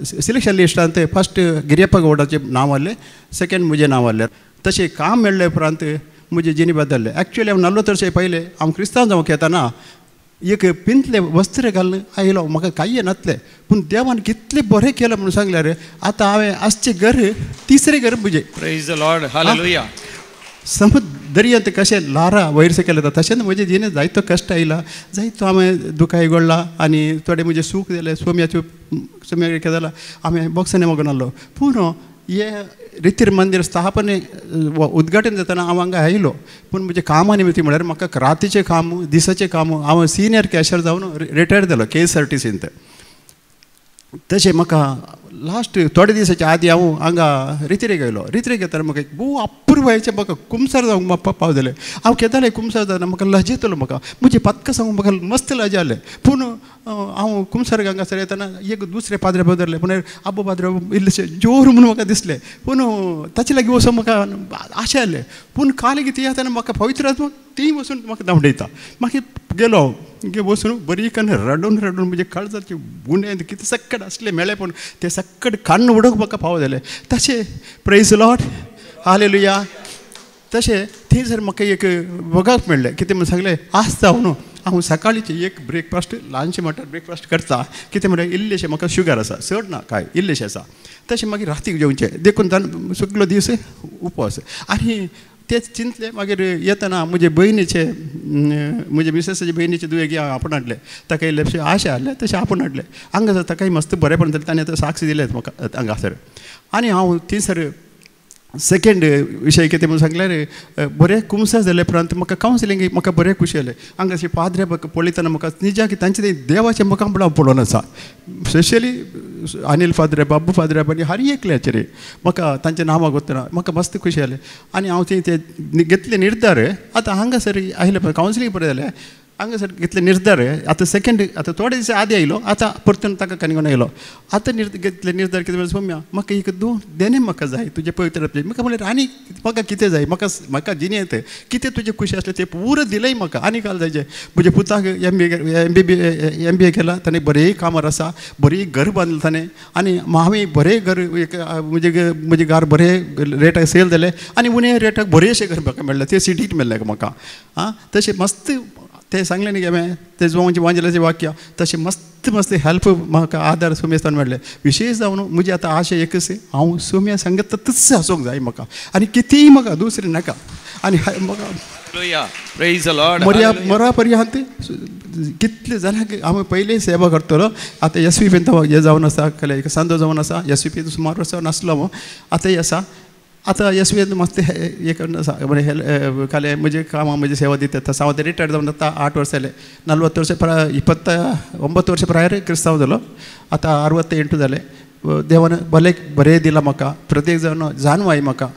सिलेक्शन लिस्टांत फस्ट गिरेप्पा गौडाचें नांव आहलें, सेकेंड म्हजें नांव आहलें. तशें काम मेळ्ळे उपरांत म्हजे जिणी बदलले. एक्चुअली हांव 40 वर्सां पयलें हांव क्रिस्तांव जावंक येताना एक पिंतले वस्त्र घालून आयलो. म्हाका कांय नासलें. पूण देवान कितलें बरें केलें म्हणून सांगल्यार आतां हांवें आजचें घर 3रे घर म्हजें. Praise the Lord. हालेलुया. समज दर्यांत कशें लारा वयर केलें जाता तशेंच म्हजे जिणेंत जायतो कश्ट आयला, जायतो हांवें दुखाय घडला आनी थोडे म्हजे सूख जाले. सोम्या कितें जालां हांवें बॉक्सांनी मागून आहलो. पूण हे रितीर मंदिर स्थापने उद्घाटन जाताना हांव हांगा आयलो. पूण म्हजे कामा निमित्त म्हळ्यार म्हाका रातीचें काम दिसाचें काम हांव सिनियर कॅशर जावन रिटायर जालो KSRTCंत. तशें म्हाका लास्ट थोडे दिसाच्या आदीं हांव हांगा रित्रेक गेलो. रित्रेक घेताना म्हाका एक भोव अपुर्बायेचें म्हाका कुमसार जावंक म्हाका पावलें. हांव केदालें कुमसार जाता म्हाका लज येतलो. म्हाका म्हजे पत्का सांगून म्हाका मस्त लज जालें. पूण हांव कुमसार हांगासर येताना एक दुसरे पाद्रे बदरले. पूण आबो पाद्रे इल्लेशें जोर म्हणून म्हाका दिसलें. पूण ताचे लागीं वचून म्हाका आशा आहलें. पूण काल कितें येताना म्हाका पवित्र आत्मा थंय वचून म्हाका धांवडयता. म्हाका गेलो वचून बरी कन्न रडून म्हजे काळजाचे गुणे कितें सक्कड आसले मेळ्ळे. पूण ते सक्कड काडून उडोवंक म्हाका फाव जालें. तशें प्रेज लॉर्ड. हालेलुया. तशें थंयसर म्हाका एक वगाक मेळ्ळें. कितें म्हूण सांगलें आज जावन हांव सकाळीचें एक ब्रेकफास्ट ल्हानशें म्हणटा ब्रेकफास्ट करता. कितें म्हळ्यार इल्लेशें म्हाका शुगर आसा, चड ना कांय इल्लेशें आसा. तशें मागीर रातीक जेवचें देखून सगलो दीस उपवास. आनी तेच चिंतलें. मागीर येतना म्हजे भयणीचे म्हजे मिसेसाचे भयणीचे दुयेगी हांव आपण हाडले. ताका इल्लेशें आशा आहले तशें आपण हाडले. हांगासर ताकाय मस्त बरेंपण जालें. ताणें आतां साक्ष दिलें म्हाका हांगासर. आनी हांव थंयसर सेकेंड विशय कितें म्हणून सांगल्यार बरें कुमसार जाले उपरांत म्हाका कावन्सिलींग म्हाका बरें खुशी जालें. हांगासर पाद्रे पळयतना म्हाका निजाक तांचे ते देवाचें म्हाका हांव पळोवन आसा. स्पेशली अनिल फाद्रे, बाबू फाद्रे आनी हर एकल्याचे रे म्हाका तांचें नांवां गोतना म्हाका मस्त खुशी जालें. आनी हांव ते घेतले निर्धार आतां हांगासर आयले कावन्सिलींग बरें जालें. हांगासर घेतले निर्धार आतां सेकेंड आतां थोडे दीस आदी आयलो. आतां परतून ताका कणगून आयलो. आतां घेतले निर्धार कितें म्हणल्यार सोम्या म्हाका एक 2 देणे म्हाका जाय तुजे पवित्र. म्हाका म्हळ्यार आनी म्हाका कितें जाय म्हाका जिणेंत कितें तुजे खुशी आसले तें पुरो दिलय म्हाका. आनी काल जायचें. म्हज्या पुताक MBA केला. ताणें बरें कामार आसा. बरी घर बांदलें ताणें. आनी हांवें बरें घर म्हजें घर बरें रेटाक सेल जालें. आनी उणे रेटाक बरेंशें घर म्हाका मेळ्ळें. तें सिटींत मेळ्ळें म्हाका. तशें मस्त ते सांगलें न्ही हांवें ते वांजेलाचें वाक्य तशें मस्त मस्त हेल्प म्हाका आदार सोम्यास्तान मेळ्ळे. विशेश जावन म्हजी आतां आशा एकच हांव सोम्या सांगता तसलें आसूंक जाय म्हाका. आनी कितेंय म्हाका दुसरें नाका. आनी म्हाका मरा पर्यंत कितले जाणांक हांव पयलीं सेवा करतलो. आतां SVP हे जावन आसा एक सांजो जावन आसा. SVP सुमार वर्सां नासलो हांव. आतांय आसा. आता एस वी मस्त एक ಕಾಲೇ म्हणजे ಕಾಮ म्हणजे ಸೇವಾ ದಿತ್ತ ಸಾವತ್ತೆ ರಿಟೈರ್ಡ್ ಬಂದ 8 ವರ್ಷ ಅಲ್ಲೇ 40 ವರ್ಷ 29 ವರ್ಷ ಪ್ರಾಯ ಕ್ರಿಸ್ತವದಲ್ಲೋ आता 68 झाले देवानं भले बरे दिला म्हाका प्रत्येक जण जाणवाय म्हाका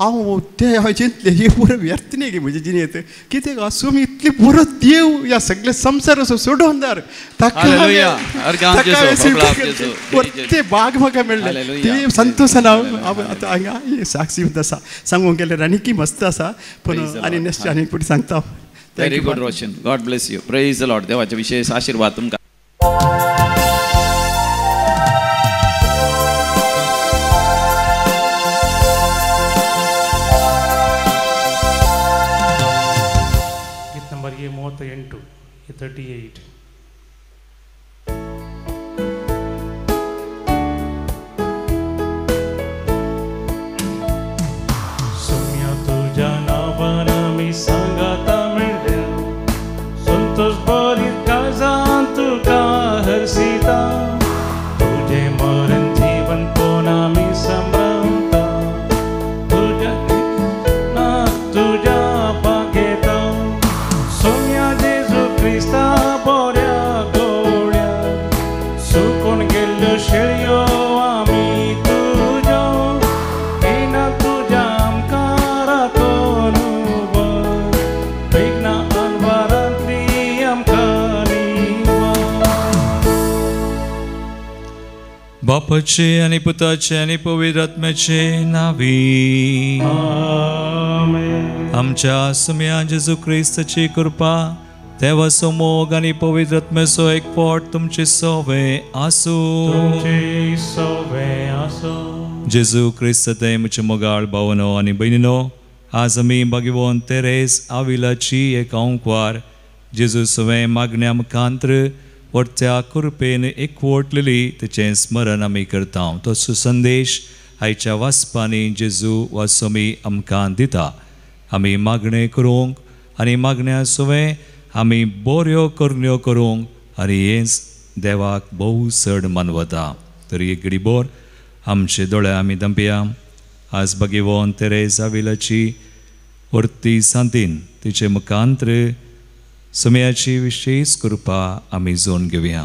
हांव ते हांवें चिंतलें हे पुरो व्यर्थ न्ही गे म्हजे जिणेंत कित्याक आसूं इतली बरो देव ह्या सगळे संवसार असो सोडून दार ते बाग म्हाका मेळ्ळे ते संतोशान हांव आतां हांगा साक्षी आसा सांगूंक गेल्यार आनीक मस्त आसा पूण आनी नेक्स्ट आनी फुडें सांगता very good Roshan God bless you praise the Lord देवाचे विशेष आशीर्वाद तुमकां नंबर ये 38 सोम्या तुझ्या नावानं मी सांगाता मिळेल संतोष भरीत काळजात तुका हरसिता तुझे मरण जीवन पुन्हा मी संभ्रमता तुझ्या बागेत सोम्या जेजू क्रिस्ता बऱ्या गोड्या सुकून गेल्ल्यो शेळयो आमी तुज्यो येना तुज्या आमकां राखून उबर बेगना अनवरांतली आमकां निवार बापाचे आणि पुताचे आणि पवित्र आत्म्याचे नावी आमच्या सुम्या जेजू क्रिस्ताची कृपा देवा मोग आणि पवित्र आत्म्याचो एकवट तुमचे सोवे आसू जेजू क्रिस्त ते म्हजे मोगाळ भावनो आणि बहिणीनो आज आमी भगवान तेरेस आविलाची एक अंकवार जेजू सवे मागण्या मुखांतर वरत्या कृपेन एकवटलेली तेचें स्मरण आमी करता तो सुसंदेश आयच्या वाचपांनी जेजू वासोमी आमकां दिता आमी मागणे करूंक आनी मागण्या सुवे आमी बऱ्यो करण्यो करूंक आनी हेंच देवाक भोव चड मानवता तरी एक घडीभर आमचे दोळे आमी दंपया आज भगवान तेरेस आविलाची वर्ती सांतीन तिचे मुखांतर सुम्याची विशेष कृपा आमी जोन घेवया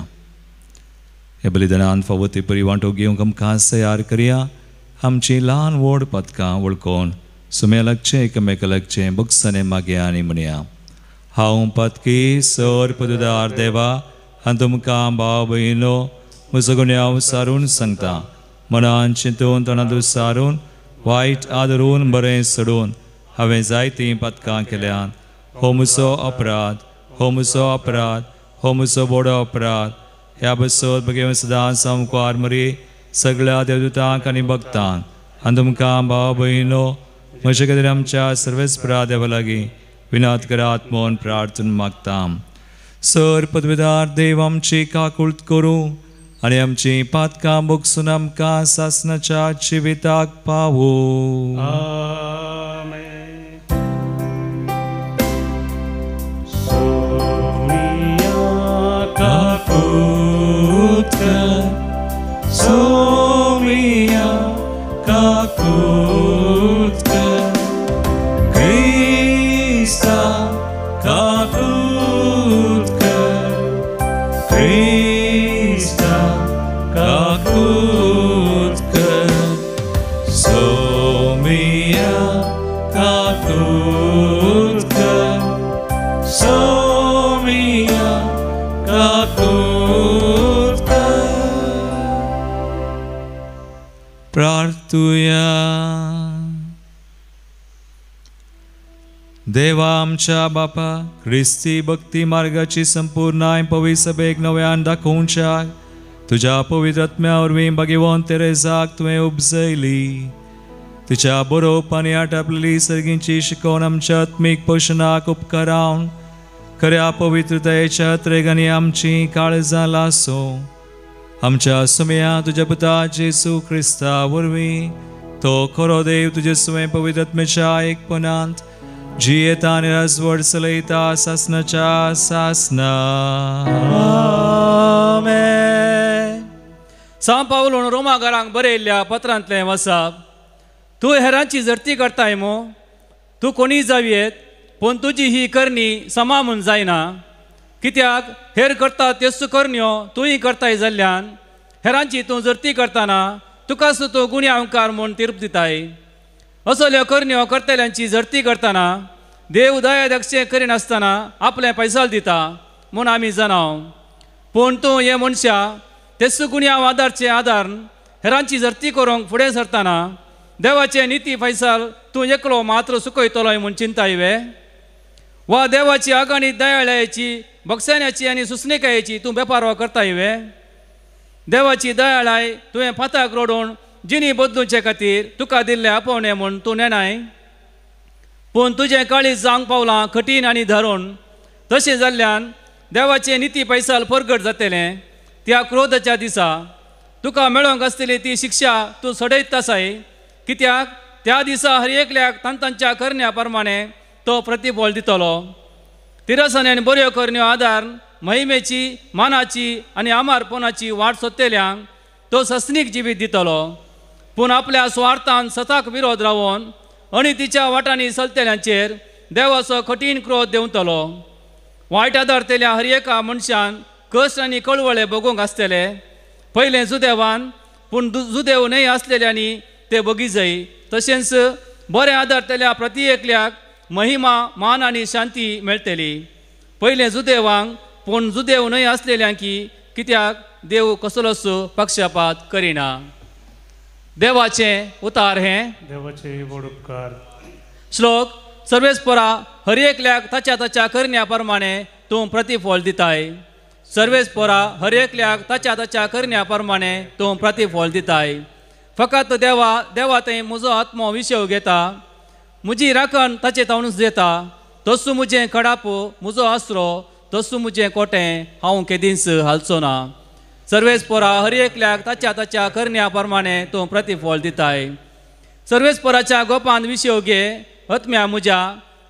हे बलिदानान फावो ती बरी वांटो घेवंक आमकां तयार करया आमची ल्हान व्हड पदकां वळखून सुम्या लागचें एकामेका लागचें बगसने मागया आनी म्हणया हांव पदकी सर पददार देवा आनी तुमकां भाव भयणो म्हजो गुन्यांव सारून सांगता मनान चिंतून तोंडांत सारून वायट आदरून बरें सोडून हांवें जायतीं पदकां केल्यान हो म्हजो अपराध हो म्हजो अपराध हो म्हजो व्हडो अपराध ह्या बसत भगवान सदांच संवकार मरी सगळ्या देवदूतांक आनी भक्तांक आनी तुमकां भाव भयणो म्हजे खातीर आमच्या सर्वेस्परा देवा लागीं विनत करात म्हूण प्रार्थना मागता सर पदवीदार देव आमची काकुळट करूं आनी आमची पातकां बगसून आमकां सासणाच्या जिविताक पावूं सोमिया काकुत क्रिस्ता काकुत क्रिस्ता काकुत सोमिया काकुत सोमिया काकुत प्रार्थुया देवा आमच्या बापा ख्रिस्ती भक्ती मार्गाची संपूर्णाय पवित्र सभेक नव्यान दाखोवच्या तुझ्या पवित्र आत्म्या वरवीं भगवान तेरेसाक तुवें उपजयली तिच्या बरोवपांनी आटापलेली सर्गींची शिकोवन आमच्या आत्मीक पोशणाक उपकारावन खऱ्या पवित्रतायेच्या त्रेगांनी आमची काळजां लासो आमच्या सुम्या तुझ्या पुता जेजू क्रिस्ता वरवीं तो खरो देव तुजे सुवें पवित्र आत्म्याच्या एकपणांत जियेता आनी राजवट चलयता सासणाच्या सासना आमेन. सांत पावल रोमाकारांक बरयल्ल्या पत्रांतलें वचप तू हेरांची जर्ती करताय मो तू कोणी जावयेत पूण तुजी ही करणी समा म्हूण जायना कित्याक हेर करता त्यो करण्यो तूंय करताय जाल्ल्यान हेरांची तूं जर्ती करतना तुकाच तूं गुणी अहंकार म्हूण तीर्प दिताय असल्यो करण्यो करतल्यांची जर्ती करतना देव दयादक्षें करिनासतना आपले पैसाल दिता म्हूण आमी जाणाव पूण तूं हे मनशा तेच गुण्या आदारचे आदार हेरांची जर्ती करूंक फुडें सरतना देवाचे निती फैसाल तूं एकलो मात्र सुकयतलोय म्हूण चिंताय वे वा देवाची आगाणी दयाळ्याची बक्षाण्याची आनी सुस्नेकायेची तूं बेपारवा करताय वे देवाची दयाळाय तुवें फाताक रोडून जिणी बदलूचे खातीर तुका दिल्ले आपोवणे म्हूण तूं नेनाय पूण तुजें काळीज जावंक पावलां कठीण आनी धरून तशें जाल्ल्यान देवाचे निती पैसाल परगट जातलें त्या क्रोधाच्या दिसा तुका मेळोंक आसतली ती शिक्षा तूं सडयत आसाय कित्याक त्या दिसा हर एकल्याक तांच्या करण्या प्रमाणे तो प्रतिफळ दितलो तिरसाण्यान बऱ्यो करण्यो आदार महिमेची मानाची आनी आमारपणाची वाट सोदतेल्यांक तो सस्नीक जिवीत दितलो पूण आपल्या स्वार्थान सताक विरोध रावोन अणितीच्या वाटांनी चलतेल्यांचेर देवाचो कठीण क्रोध देंवतलो वायट आदारतेल्या हर एका मनशान कश्ट आनी कळवळे भोगूंक आसतले पयलें जुदेवान पूण जुदेव न्हय आसलेल्यांनी ते बगीजय तशेंच बरें आदारतेल्या प्रति एकल्याक महिमा मान आनी शांती मेळटली पयलें जुदेवांक पूण जुदेव न्हय आसलेल्यांकी कित्याक देव कसलोच पक्षपात करिना देवाचें उतार हें देवाचे व्हड उपकार श्लोक सर्वेस्परा हर एकल्याक ताच्या करण्या प्रमाणे तूं प्रतिफळ दिताय सर्वेस्परा हर एकल्याक ताच्या करण्या प्रमाणे तूं प्रतिफळ दिताय फकत देवा थंय म्हजो आत्मो विशव घेता म्हजी राखण ताचे तावणूच देता तसो म्हजें कडाप म्हजो आसरो तसो म्हजें कोटें हांव केदींच हालचो ना सर्वेस्परा हर एकल्याक ताच्या करण्या प्रमाणे तूं प्रतिफळ दिताय सर्वेस्पराच्या गोपान विशव घे आत्म्या म्हज्या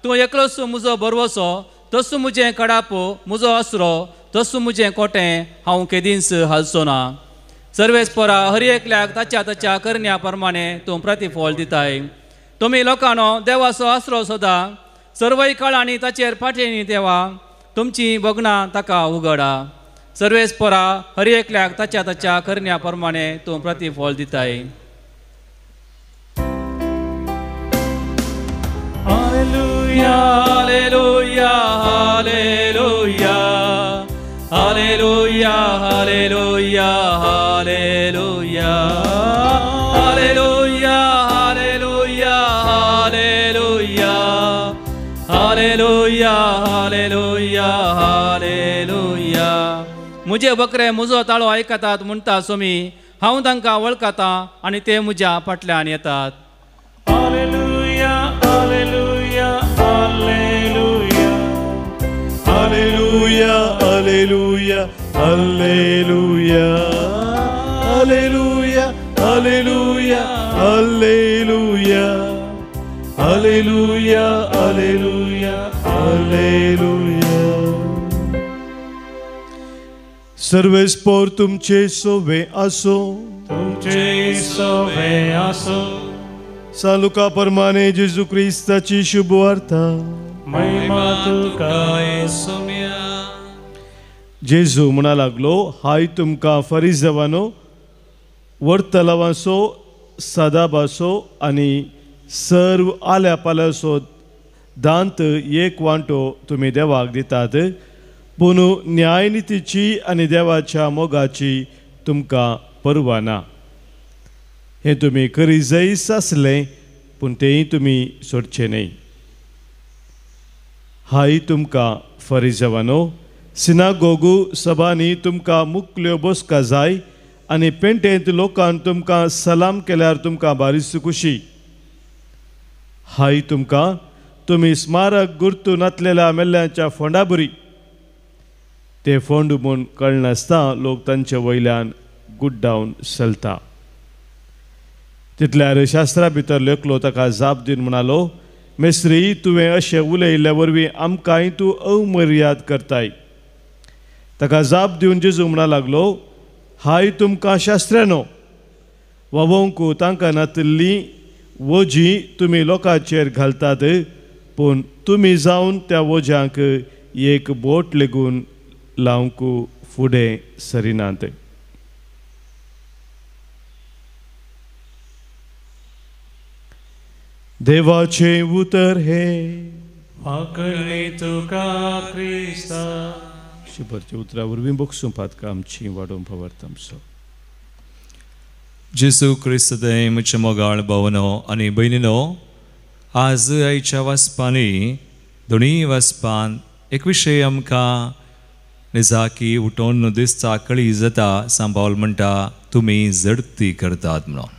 तूं एकलोच म्हजो बरवसो तसो म्हजें कडाप म्हजो आसरो तसो म्हजें कोटें हांव केदींच हालचो ना सर्वेस्परा हर एकल्याक ताच्या करण्या प्रमाणे तूं प्रतिफळ दिताय तुमी लोकांनो देवाचो आसरो सोदा सर्वय काळांनी ताचेर फाटेनी देवा तुमची बगणां ताका उगडा सर्वेस्परा हर एकल्याक ताच्या करण्या प्रमाणे तूं प्रतिफळ दिताय हालेलुया hallelujah hallelujah hallelujah hallelujah hallelujah hallelujah hallelujah hallelujah hallelujah हालेलुया मुझे बकरे म्हजो ताळो आयकतात म्हणटा सोमी हांव तांकां वळखता आनी ते म्हज्या फाटल्यान येतात हालेलुया hallelujah hallelujah hallelujah hallelujah hallelujah hallelujah hallelujah hallelujah hallelujah hallelujah हालेलुया सर्वेस्पोर तुमचे सोवे आसो तुमचे सोवे आसो सालुका परमाने जेजू क्रिस्ताची शुभ वार्ता महिमा तुका येसुम्या जेजू म्हणा लागलो हाय तुमकां फरिसेवानो वर्तलावांचो सदाबाचो आनी सर्व आल्या पाल्याचो दांत एक वांटो तुमी देवाक दितात पूण न्यायनितीची आनी देवाच्या मोगाची तुमकां पर्वा ना हें तुमी करी जैस आसलें पूण तेंय तुमी सोडचें न्हय हाय तुमकां फरिसेवानो सिनागोगू सभांनी तुमकां मुखल्यो बसका जाय आनी पेंटेंत लोकान तुमकां सलाम केल्यार तुमकां बारीच खुशी हाय तुमकां तुमी स्मारक गुर्तू नातलेल्या मेल्ल्यांच्या फोंडा बरी ते फोंड म्हूण कळनासता लोक तांचे वयल्यान गुड्डावन चलता तितल्यार शास्त्रा भितर एकलो ताका जाप दिवन म्हणालो मेस्त्री तुवें अशें उलयल्ल्या वरवीं आमकांय तूं अवमर्याद करताय ताका जाप दिवन जेजू म्हणा लागलो हाय तुमकां शास्त्रानो वोवंकू तांकां नातिल्ली वोजी तुमी लोकांचेर घालतात, पूण तुमी जावन त्या वोज्यांक एक बोट लेगून लावंक फुडें सरिनात. देवाचे उतर हे वाकळ्ळे तुका क्रिस्ता. शिबरच्या उतरा वरवीं बक्षुपात का आमची वाडोवन फवारतामसो. जेसू क्रिस्त दय म्हज्या मोगाळ भावनो आनी भयणीनो, आज आयच्या वाचपांनी दोनी वाचपान एक विशय आमकां निजाकी उठोवन दिसता कळी जाता. सांबाळ म्हणटा तुमी झडती करतात म्हणून.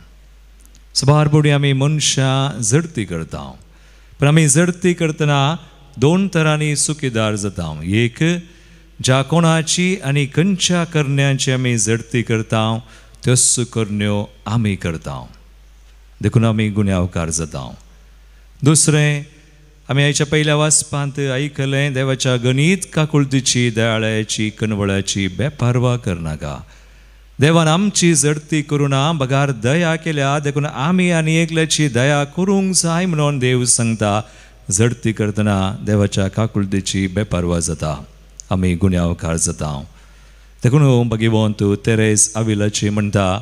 सबार बोडी आमी मनशां झडती करता, पण आमी झडती करतना दोन तरांनी सुखीदार जाता. एक ज्या कोणाची आनी खंयच्या करण्याची आमी झडती करता त्योच करण्यो आमी करता, देखून आमी गुन्यांवकार जाता. दुसरें, आमी आयच्या पयल्या वाचपांत आयकलें, देवाच्या गणीत काकुळतीची दयाळ्याची कनवळ्याची बेपारवा करनाका. देवान आमची झडती करुना, बगार दया केल्या, देखून आमी आनी एकल्याची दया करूंक जाय म्हणून देव सांगता. झडती करतना देवाच्या काकुळतीची बेपारवा जाता, आमी गुन्यांवकार जाता. देखून भगिवंत तेरेस आविलाची म्हणटा,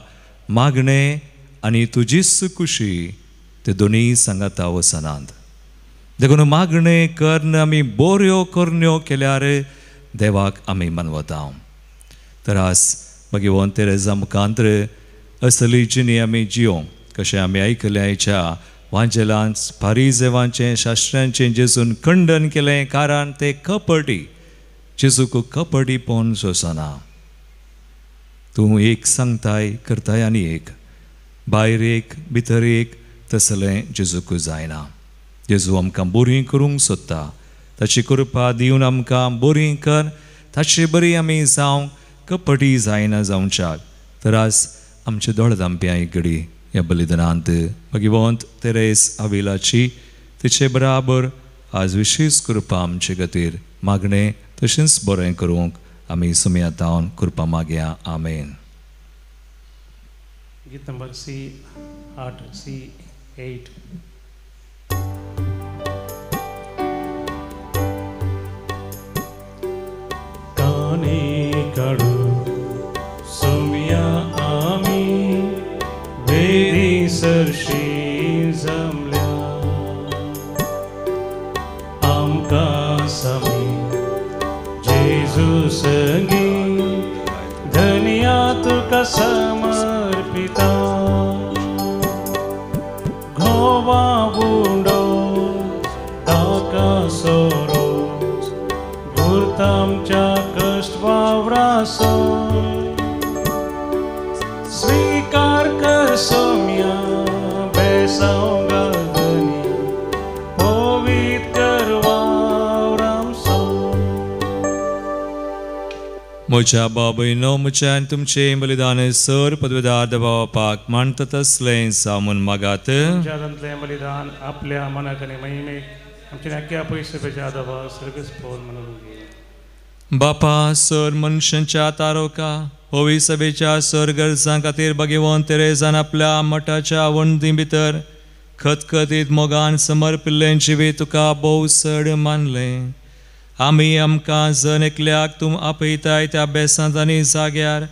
मागणें आनी तुजीच खुशी ते दोनी सांगाता वसनांत. देखून मागणें करन आमी बऱ्यो करण्यो केल्यार देवाक आमी मानवता. तर आज भगिवंत तेरेसा मुखांतर असली जिणी आमी जियो, कशें आमी आयकलें आयच्या वांजेलांत फारिजेवांचें शास्त्रांचें जेजून खंडन केलें, कारण ते कपटी. जेजूक कपटीपण सोंसना. तूं एक सांगताय करताय आनी एक, भायर एक भितर एक, तसलें जेजूक जायना. जेजू आमकां बरीं करूंक सोदता. ताची कृपा दिवन आमकां बरीं कर, ताची बरी आमी जावंक, कपटी जायना जावच्याक. तर आज आमचे दोळ धांप्या एक घडी ह्या बलिदानांत भगिवंत तेरेस आविलाची तिचे बराबर आज विशेष कृपा आमचे खातीर मागणें तशेंच बरें करूंक आमी सुमयातावन कृपा मागया. आमेन. गीत नंबर C8. काने काढू सुमया आमी वेरी सरशी जमल्या, आमकां समी जेजू संगी धन्या तुका समर्पिता. घोवा बुंडो ताका सोरो घुरतामच्या कष्ट वावरासो. स्वीकार कर सोम्या बेसांव घालदनी, पवित कर वावरामसो. म्हज्या बाबयनो, म्हज्या आनी तुमचें बलिदान सर पदवेदार देवापाक मानता तसलें जावून मागात. तुमच्यातलें बलिदान आपल्या मनाक आनी महिमेक आमच्या नाक्या पयशेच्या दबा सर्गस पोल म्हणून घे. बापा सर मनशांच्या तारोका होवी सभेच्या सर गरजां खातीर भगिवंत तेरेसान आपल्या मठाच्या वंडी भितर खतखतीत मोगान समर्पिल्लें जिवी तुका भोव चड मानलें. आमी आमकां जण एकल्याक तूं आपयताय त्या बेसांत आनी जाग्यार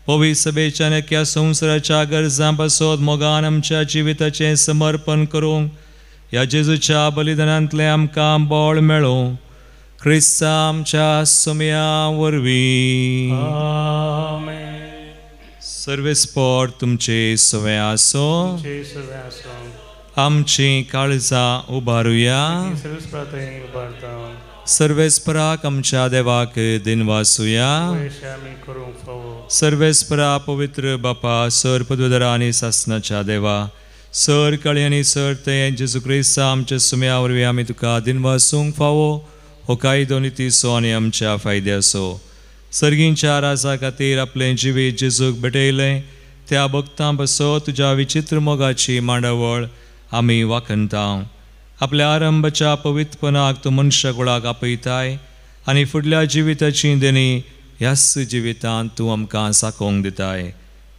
होवी सभेच्या नक्या संवसाराच्या गरजां पासत मोगान आमच्या जिविताचें समर्पण करूंक ह्या जेजूच्या बलिदानांतलें आमकां बळ मेळो. क्रिस्ता आमच्या सुमया वरवीं. आमेन. सर्वेस्पोर तुमचे सवे आसो. आमची काळजां उबारुया. सर्वेस्पराक आमच्या देवाक दिनवासुया. सर्वेस्परा पवित्र बापा सर पदवेदारा आनी सासणाच्या देवा, सर कळे आनी सर ते जेजू क्रिस्ता आमच्या सुमया वरवीं आमी तुका दिनवासूंक फावो. हो कायदो नितीसो आनी आमच्या फायद्याचो. सर्गींच्या राजा खातीर आपलें जिवीत जेजूक भेटयलें, त्या भक्तां बसो तुज्या विचित्र मोगाची मांडावळ आमी वाखणटा. आपल्या आरंभाच्या पवित्रपणाक तूं मनशा कुळाक आपयताय आनी फुडल्या जिविताची देणी ह्याच जिवितांत तूं आमकां साकोंक दिताय.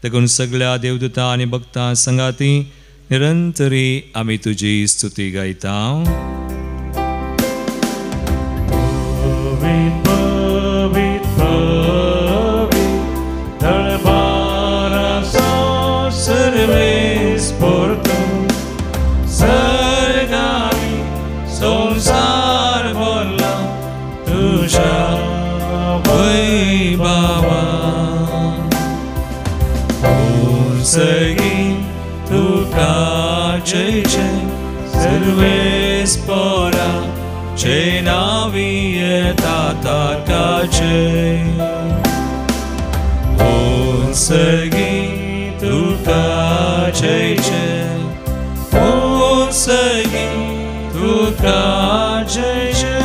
देखून सगळ्या देवदूतां आनी भक्तां संगाती निरंतरी आम्ही तुझी स्तुती गायता. Serves por tu sargami संसार बोला तुझा वैभवा सगी तुका जय जय सर्वेस पोरा जय नावी ताता जय सगी तुका जय जय सगी तुका जय जय.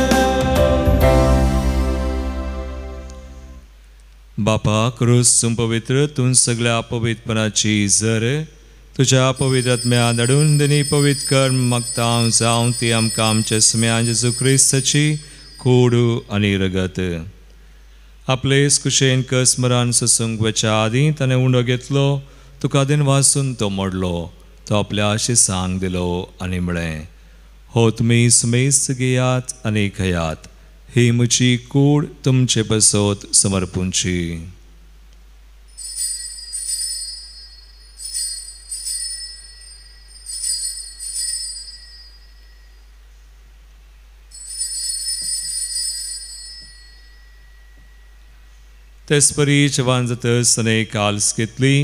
बापा क्रूस पवित्र तूं सगळ्या अपवित्रपणाची झर तुझ्या पवित्र आत्म्या दडून दिनी पवित्र कर मगतां जावं ती आमकां आमच्या स्म्या जेजू क्रिस्ताची कूड आनी रगत. आपले कुशेन कसमरान ससूंक वेच्या आदीं ताणें उंडो घेतलो तुका दिन वासून तो मोडलो तो आपल्या आशिसांक दिलो आनी म्हळें हो तुमी समेस्त घेयात आनी खयात ही म्हजी कूड तुमचे बसोत समर्पूंची. तेच परी जेवण जातस ताणें काल्स घेतली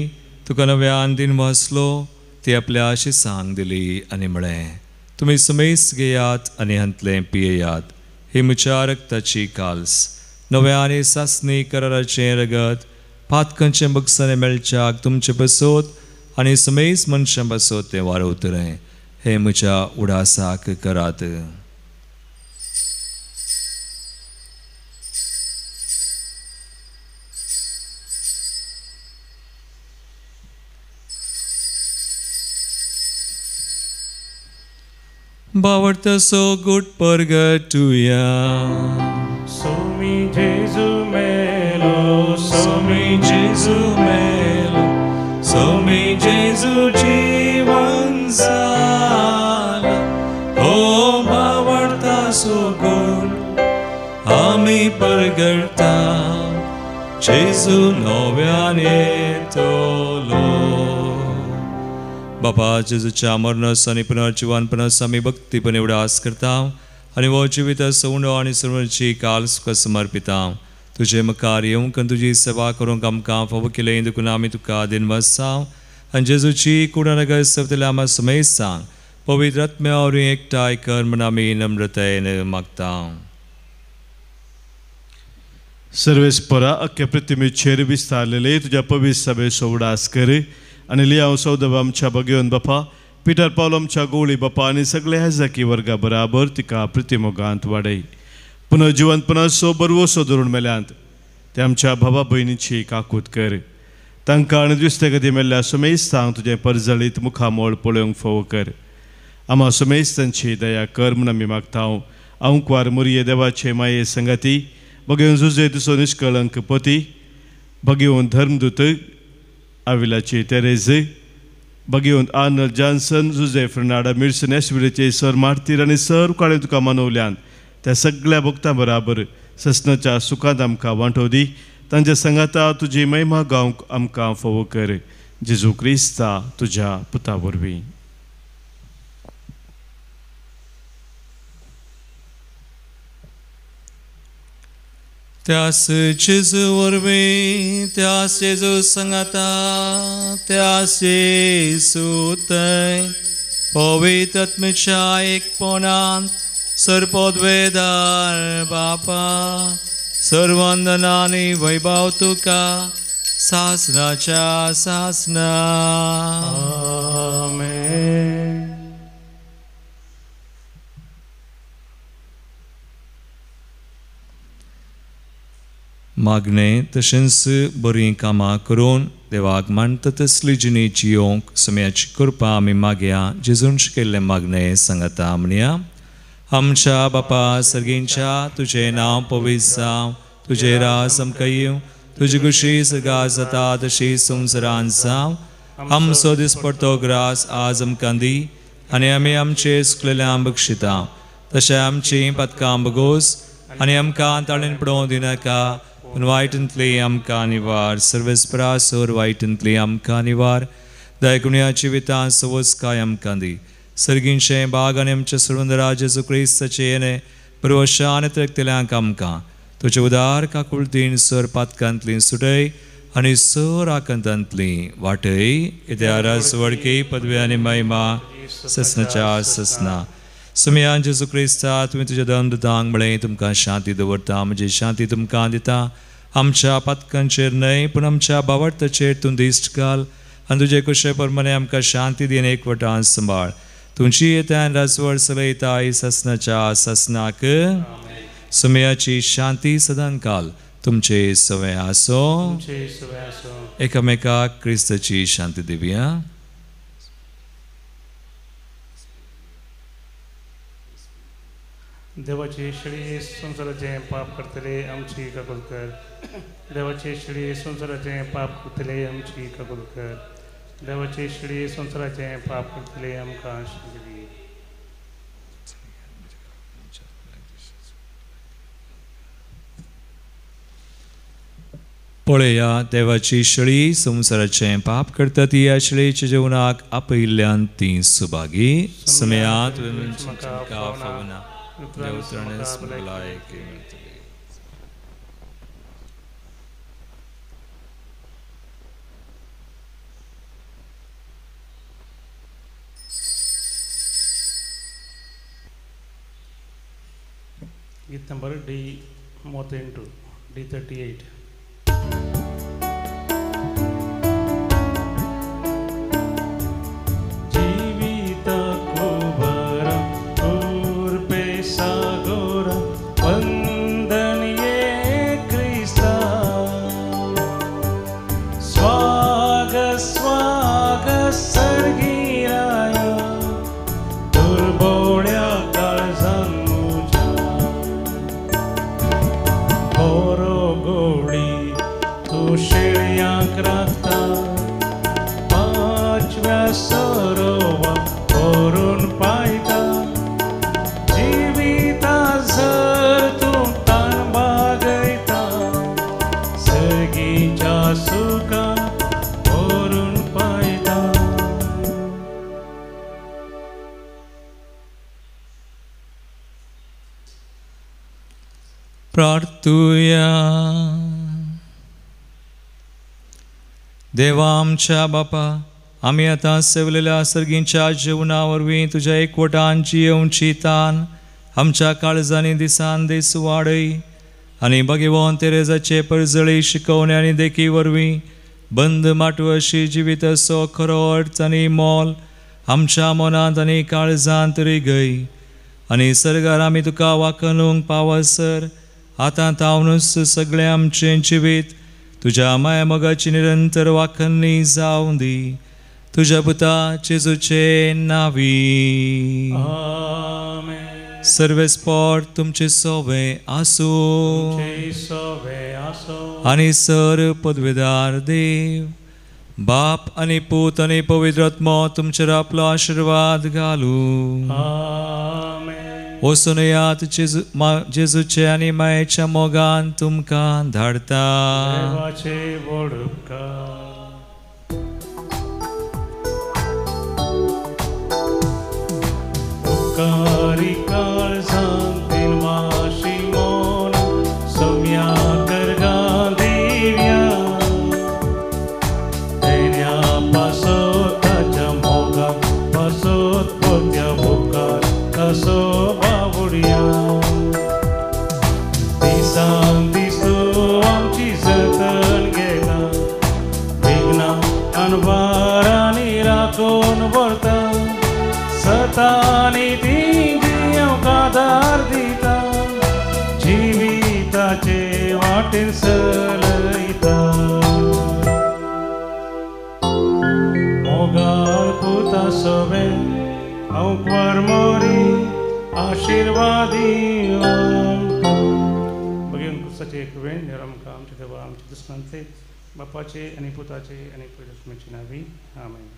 तुका नव्यान दिन वाचलो ती आपल्या आशिसांक दिली आनी म्हळें तुमी समेस्त घेयात आनी हंतलें पियेयात ही म्हज्या रक्ताची काल्स नव्याने सासणी कराराचें रगत पातकांचें बक्षांनी मेळच्याक तुमचे बसोत आनी समेस्त मनशां बसोत तें वारवतलें हे म्हज्या उडासाक करात. Bavarta so good purgatoria. So mi Jesu melo, So mi Jesu melo, so mi Jesu जीवन झाला. Oh बावरता so good, आम्ही परगडता Jesu नव्याने येतलो. बापा जेजूच्या मरणास आणि पुनर्जीवनपणास आम्ही भक्तीपणे उडास करता आणि वो जिवित सवंडो आणि सर्वांची काल सुख समर्पिता. तुझे मुखार येवंक आनी तुजी सेवा करूंक आमकां फावो केलें देखून आमी तुका दिन वसाव आनी जेजूची कुडनगर सवतले आमा समेत सांग पवित्र आत्म्या वरवीं एकठांय कर म्हूण आमी नम्रतायेन मागता. सर्वेस्परा अख्ख्या पृथ्वीचेर विस्तारलेले तुझ्या पवित्र सभेचो उडास कर आनी लियाव सौदव आमच्या भगयोन बापा पिटर पावलो आमच्या गोळी बापा आनी सगळे हेजाकी वर्गा बराबर तिका प्रतिमोगांत वाडय. पुनर्जीवनपणाचो बरवसो धरून मेल्यांत ते आमच्या भावा भयणीची काकूत कर. तांकां आनी दुसरे कधी मेल्ल्या समेस्तांक तुजें परजळीत मुखामोळ पळोवंक फोव कर. आम्हा समेस्तांची दया कर म्हूण आमी मागता. अंकवार मुरये देवाचे माये संगती भगयोन जुजे तुजो निश्कळंक पती भगयोन धर्मदूत आविलाची तेरेज भगयोन आर्नल्ड जॉन्सन जुजे फर्नांडा मिर्सन एसविडेचे सर मार्तीर आनी सर काळे तुका मनवल्यान त्या सगळ्या भक्तां बराबर ससनाच्या सुखांत आमकां वांटो दी. तांच्या संगाता तुजी महिमा गावंक आमकां फोव कर. जेजू क्रिस्ता तुज्या पुता वरवीं. त्यास जेजू वरवीं त्यास जेजू संगाता त्यास येसू थंय पवित्र आत्म्याच्या एकपणांत सरपदवेदार बापा सर्वंदनानी वैभव तुका सासनाच्या सासना. आमेन. मागणे तशेंच बरीं कामां करून देवाक मानता तसली जिणी जियोंक समयाची कृपा आमी मागया. जेजून शिकयल्लें मागणें सांगता म्हणया. आमच्या बापा सर्गींच्या तुजें नांव पवित्र जावं तुजें राज आमकां येवं तुजी कुशी सगा जाता तशी संवसारांत जावं आमचो दिसपडतो ग्रास आज आमकां दी आनी आमी आमचे सुकलेल्यांक बक्षिता तशें आमची पदकां बगोस आनी आमकां ताळेन पडोवं दिनाका पूण वायटांतली आमकां निवार सर्वेस्परासोर वायटांतली आमकां निवार दयकुण्याची वितां सवस्काय आमकां दी सर्गींचें बाग आनी आमचे सुरवंदरा जेजू क्रिस्ताचे येणे परवशान तेल्यांक आमकां तुजे उदार काकुळतीन सर पातकांतली सुटय आनी सर आकंतांतली वाटय कित्याक रास वडकी पदवी आनी महिमा ससनाच्या ससना सुमयान जेजू क्रिस्ता तुवें तुज्या दंतांक म्हळें तुमकां शांती दवरता म्हणजे शांती तुमकां दिता आमच्या पातकांचेर न्हय पूण आमच्या बावडताचेर तूं दिश्ट घाल आनी तुजे कुशे प्रमाणे आमकां शांती दिन एकवटान सांबाळ तुमची येत्यान राजवड चलयताय ससनाच्या ससनाक सुमयाची शांती सदांकाल तुमचे सवय आसो एकामेकाक क्रिस्ताची शांती दिवया देवाची शिडी संसाराचे पाप करतले आमची कबूल कर देवाची शिडी संसाराचे पाप करतले आमची कबूल कर देवाची शिडी संसाराचे पाप करतले आमकां शांती दी पळया देवाची शिडी संसाराचे पाप करता ती ह्या शिडीच्या जेवणाक आपयिल्ल्यान ती सुभागी समयांत गीत नंबर D38 D38 प्रार्थूया देवा आमच्या बापा आमी आतां सेवलेल्या सर्गींच्या जेवणा वरवीं तुज्या एकवटांची येवची तान आमच्या काळजांनी दिसान दीस वाडय आनी भगवंत तेरेजाचे परजळी शिकवणे आनी देखी वरवीं बंद माटू अशी जिवीत असो खरो अर्थ आनी मोल आमच्या मनांत आनी काळजांत रिगय आनी सर्गार आमी तुका वाकणूंक पावसर आतां तावनूच सगळें आमचें जिवीत तुज्या माया मोगाची निरंतर वाखणी जावं दी तुज्या पुता जेजूचे नावी सर्वेस्पोर तुमचे सोवे आसूं आनी सर पदवेदार देव बाप आनी पूत आनी पवित्र आत्मा तुमचेर आपलो आशीर्वाद घालूं वचून यात जेजूचे आनी मायेच्या मोगान तुमकां धाडटा सतानी तिंगी कादार दिता जिविताचे वाटेर चलयता मोगाळ पुता सोबे हांव परमोरी आशिर्वादी भगवान कृष्णाचे एक वेळ आमकां आमच्या देवा आमच्या दुश्मनांतले बापाचे आणि पुताचे आणि पवित्र आत्म्याचे नावे आमेन.